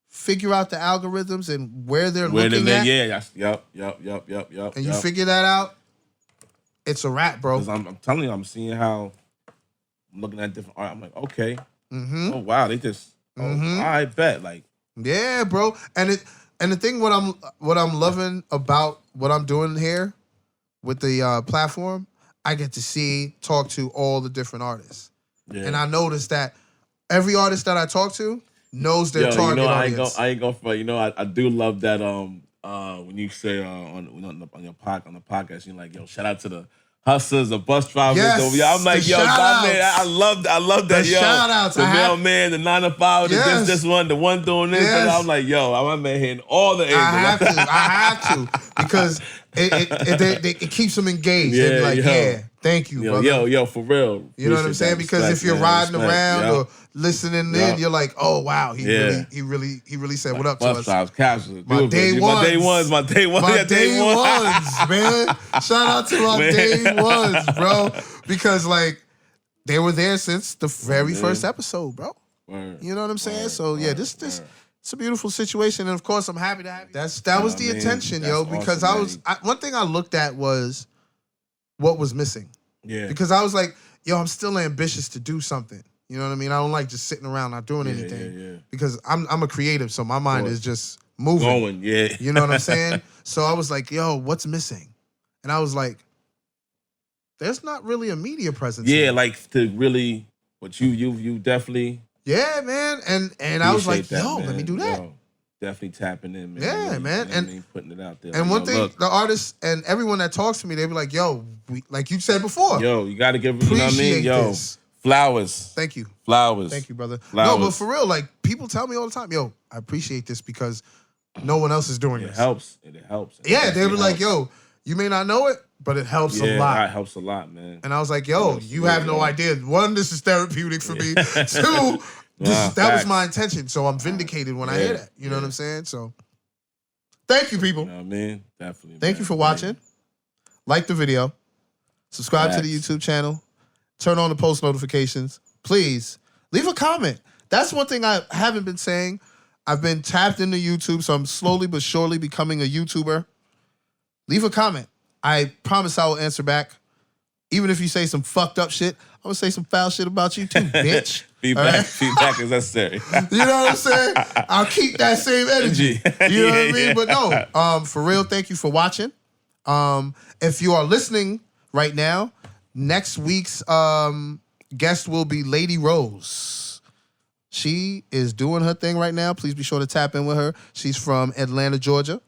figure out the algorithms and where they're looking at. Yeah, yep. And you figure that out, it's a wrap, bro. I'm telling you, I'm seeing how I'm looking at different art. I'm like, okay. Mm-hmm. Oh wow, they just I bet. Like, yeah, bro. And the thing what I'm loving about what I'm doing here with the platform, I get to talk to all the different artists. Yeah. And I noticed that every artist that I talk to knows their target audience. I ain't go for I do love that when you say on the podcast, you're like, yo, shout out to the hustlers, the bus drivers. Yes, I'm like, yo, my man, I love that. The shout outs. The mailman, the 9 to 5, this one, the one doing this. Yes. I'm like, yo, my man hitting all the angles. I have to because it keeps them engaged. Yeah, like, thank you, brother. Yo, for real. You know what I'm saying? Because if you're riding around or listening in, you're like, oh wow, he really said what up to us. My day ones, man. Shout out to my day ones, bro. Because like they were there since the very first episode, bro. Word. You know what I'm saying? So this it's a beautiful situation, and of course I'm happy to have you. That was the intention, yo. Because awesome, one thing I looked at was what was missing. Yeah. Because I was like, yo, I'm still ambitious to do something. You know what I mean? I don't like just sitting around not doing anything. Yeah. Because I'm a creative, so my mind is just moving. Going, yeah. You know what I'm saying? So I was like, yo, what's missing? And I was like, there's not really a media presence. Yeah, like to really, but you definitely. Yeah, man. And I was like, yo, let me do that. definitely tapping in, man. Yeah, really, man. You know what I mean? Putting it out there. And like, one thing, the artists and everyone that talks to me, they be like, yo, like you said before. Yo, you got to give, you know what I mean? Yo, this. Flowers. Thank you. Flowers. Thank you, brother. Flowers. No, but for real, like, people tell me all the time, yo, I appreciate this because no one else is doing this. It helps. It helps. Yeah, they were like, yo, you may not know it, but it helps a lot. Yeah, it helps a lot, man. And I was like, yo, you have no idea. One, this is therapeutic for me. Two, that was my intention. So I'm vindicated when I hear that. You know what I'm saying? So thank you, people. You know what I mean? Definitely. Thank you for watching. Like the video. Subscribe to the YouTube channel. Turn on the post notifications. Please leave a comment. That's one thing I haven't been saying. I've been tapped into YouTube, so I'm slowly but surely becoming a YouTuber. Leave a comment. I promise I will answer back. Even if you say some fucked up shit, I'm going to say some foul shit about you too, bitch. Feedback is necessary. You know what I'm saying? I'll keep that same energy. You know what I mean? But no, for real, thank you for watching. If you are listening right now, next week's guest will be Lady Rose. She is doing her thing right now. Please be sure to tap in with her. She's from Atlanta, Georgia.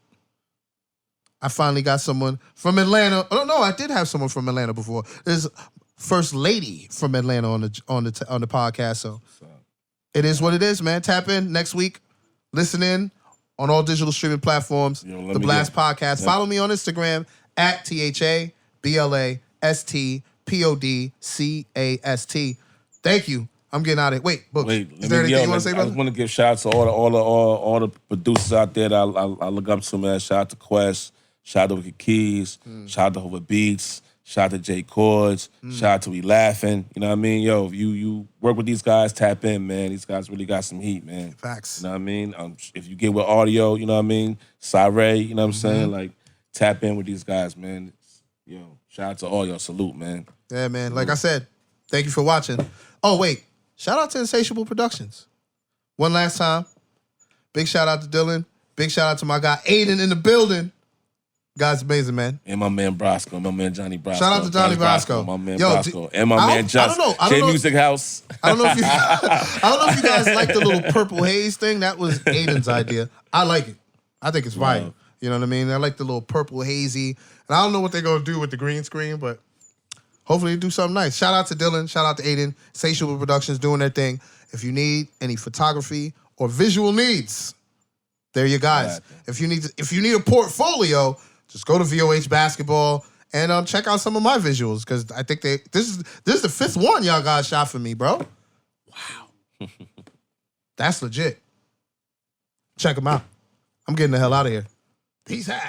I finally got someone from Atlanta. Oh no, I did have someone from Atlanta before. There's First Lady from Atlanta on the podcast. So it is what it is, man. Tap in next week. Listen in on all digital streaming platforms. The Blast Podcast. Follow me on Instagram at THABLASTPODCAST. Thank you. I'm getting out of it. Wait, Boogz, is there anything you want to say, brother? I just want to give shout out to all the producers out there that I look up to, man. Shout out to Quest. Shout out to Wicked Keys. Shout out to Hova Beats. Shout out to J Chords. Shout out to We Laughing. You know what I mean? Yo, if you work with these guys, tap in, man. These guys really got some heat, man. Facts. You know what I mean? If you get with audio, you know what I mean? Sire, you know what I'm saying? Like, tap in with these guys, man. Yo, shout out to all y'all. Salute, man. Yeah, man. Like I said, thank you for watching. Oh, wait. Shout out to Insatiable Productions. One last time. Big shout out to Dylan. Big shout out to my guy Aiden in the building. Guy's amazing, man. And my man Brosco, my man Johnny Brosco. Shout out to Johnny Brosco. My man Brosco. And my man Just. J Music House. I don't know if you guys like the little purple haze thing. That was Aiden's idea. I like it. I think it's fire. You know what I mean? I like the little purple hazy. And I don't know what they're going to do with the green screen, but hopefully they do something nice. Shout out to Dylan. Shout out to Aiden. Insatiable Productions doing their thing. If you need any photography or visual needs, there you guys. If you need a portfolio, just go to VOH Basketball and check out some of my visuals because I think this is the fifth one y'all got shot for me, bro. Wow, that's legit. Check them out. I'm getting the hell out of here. Peace out.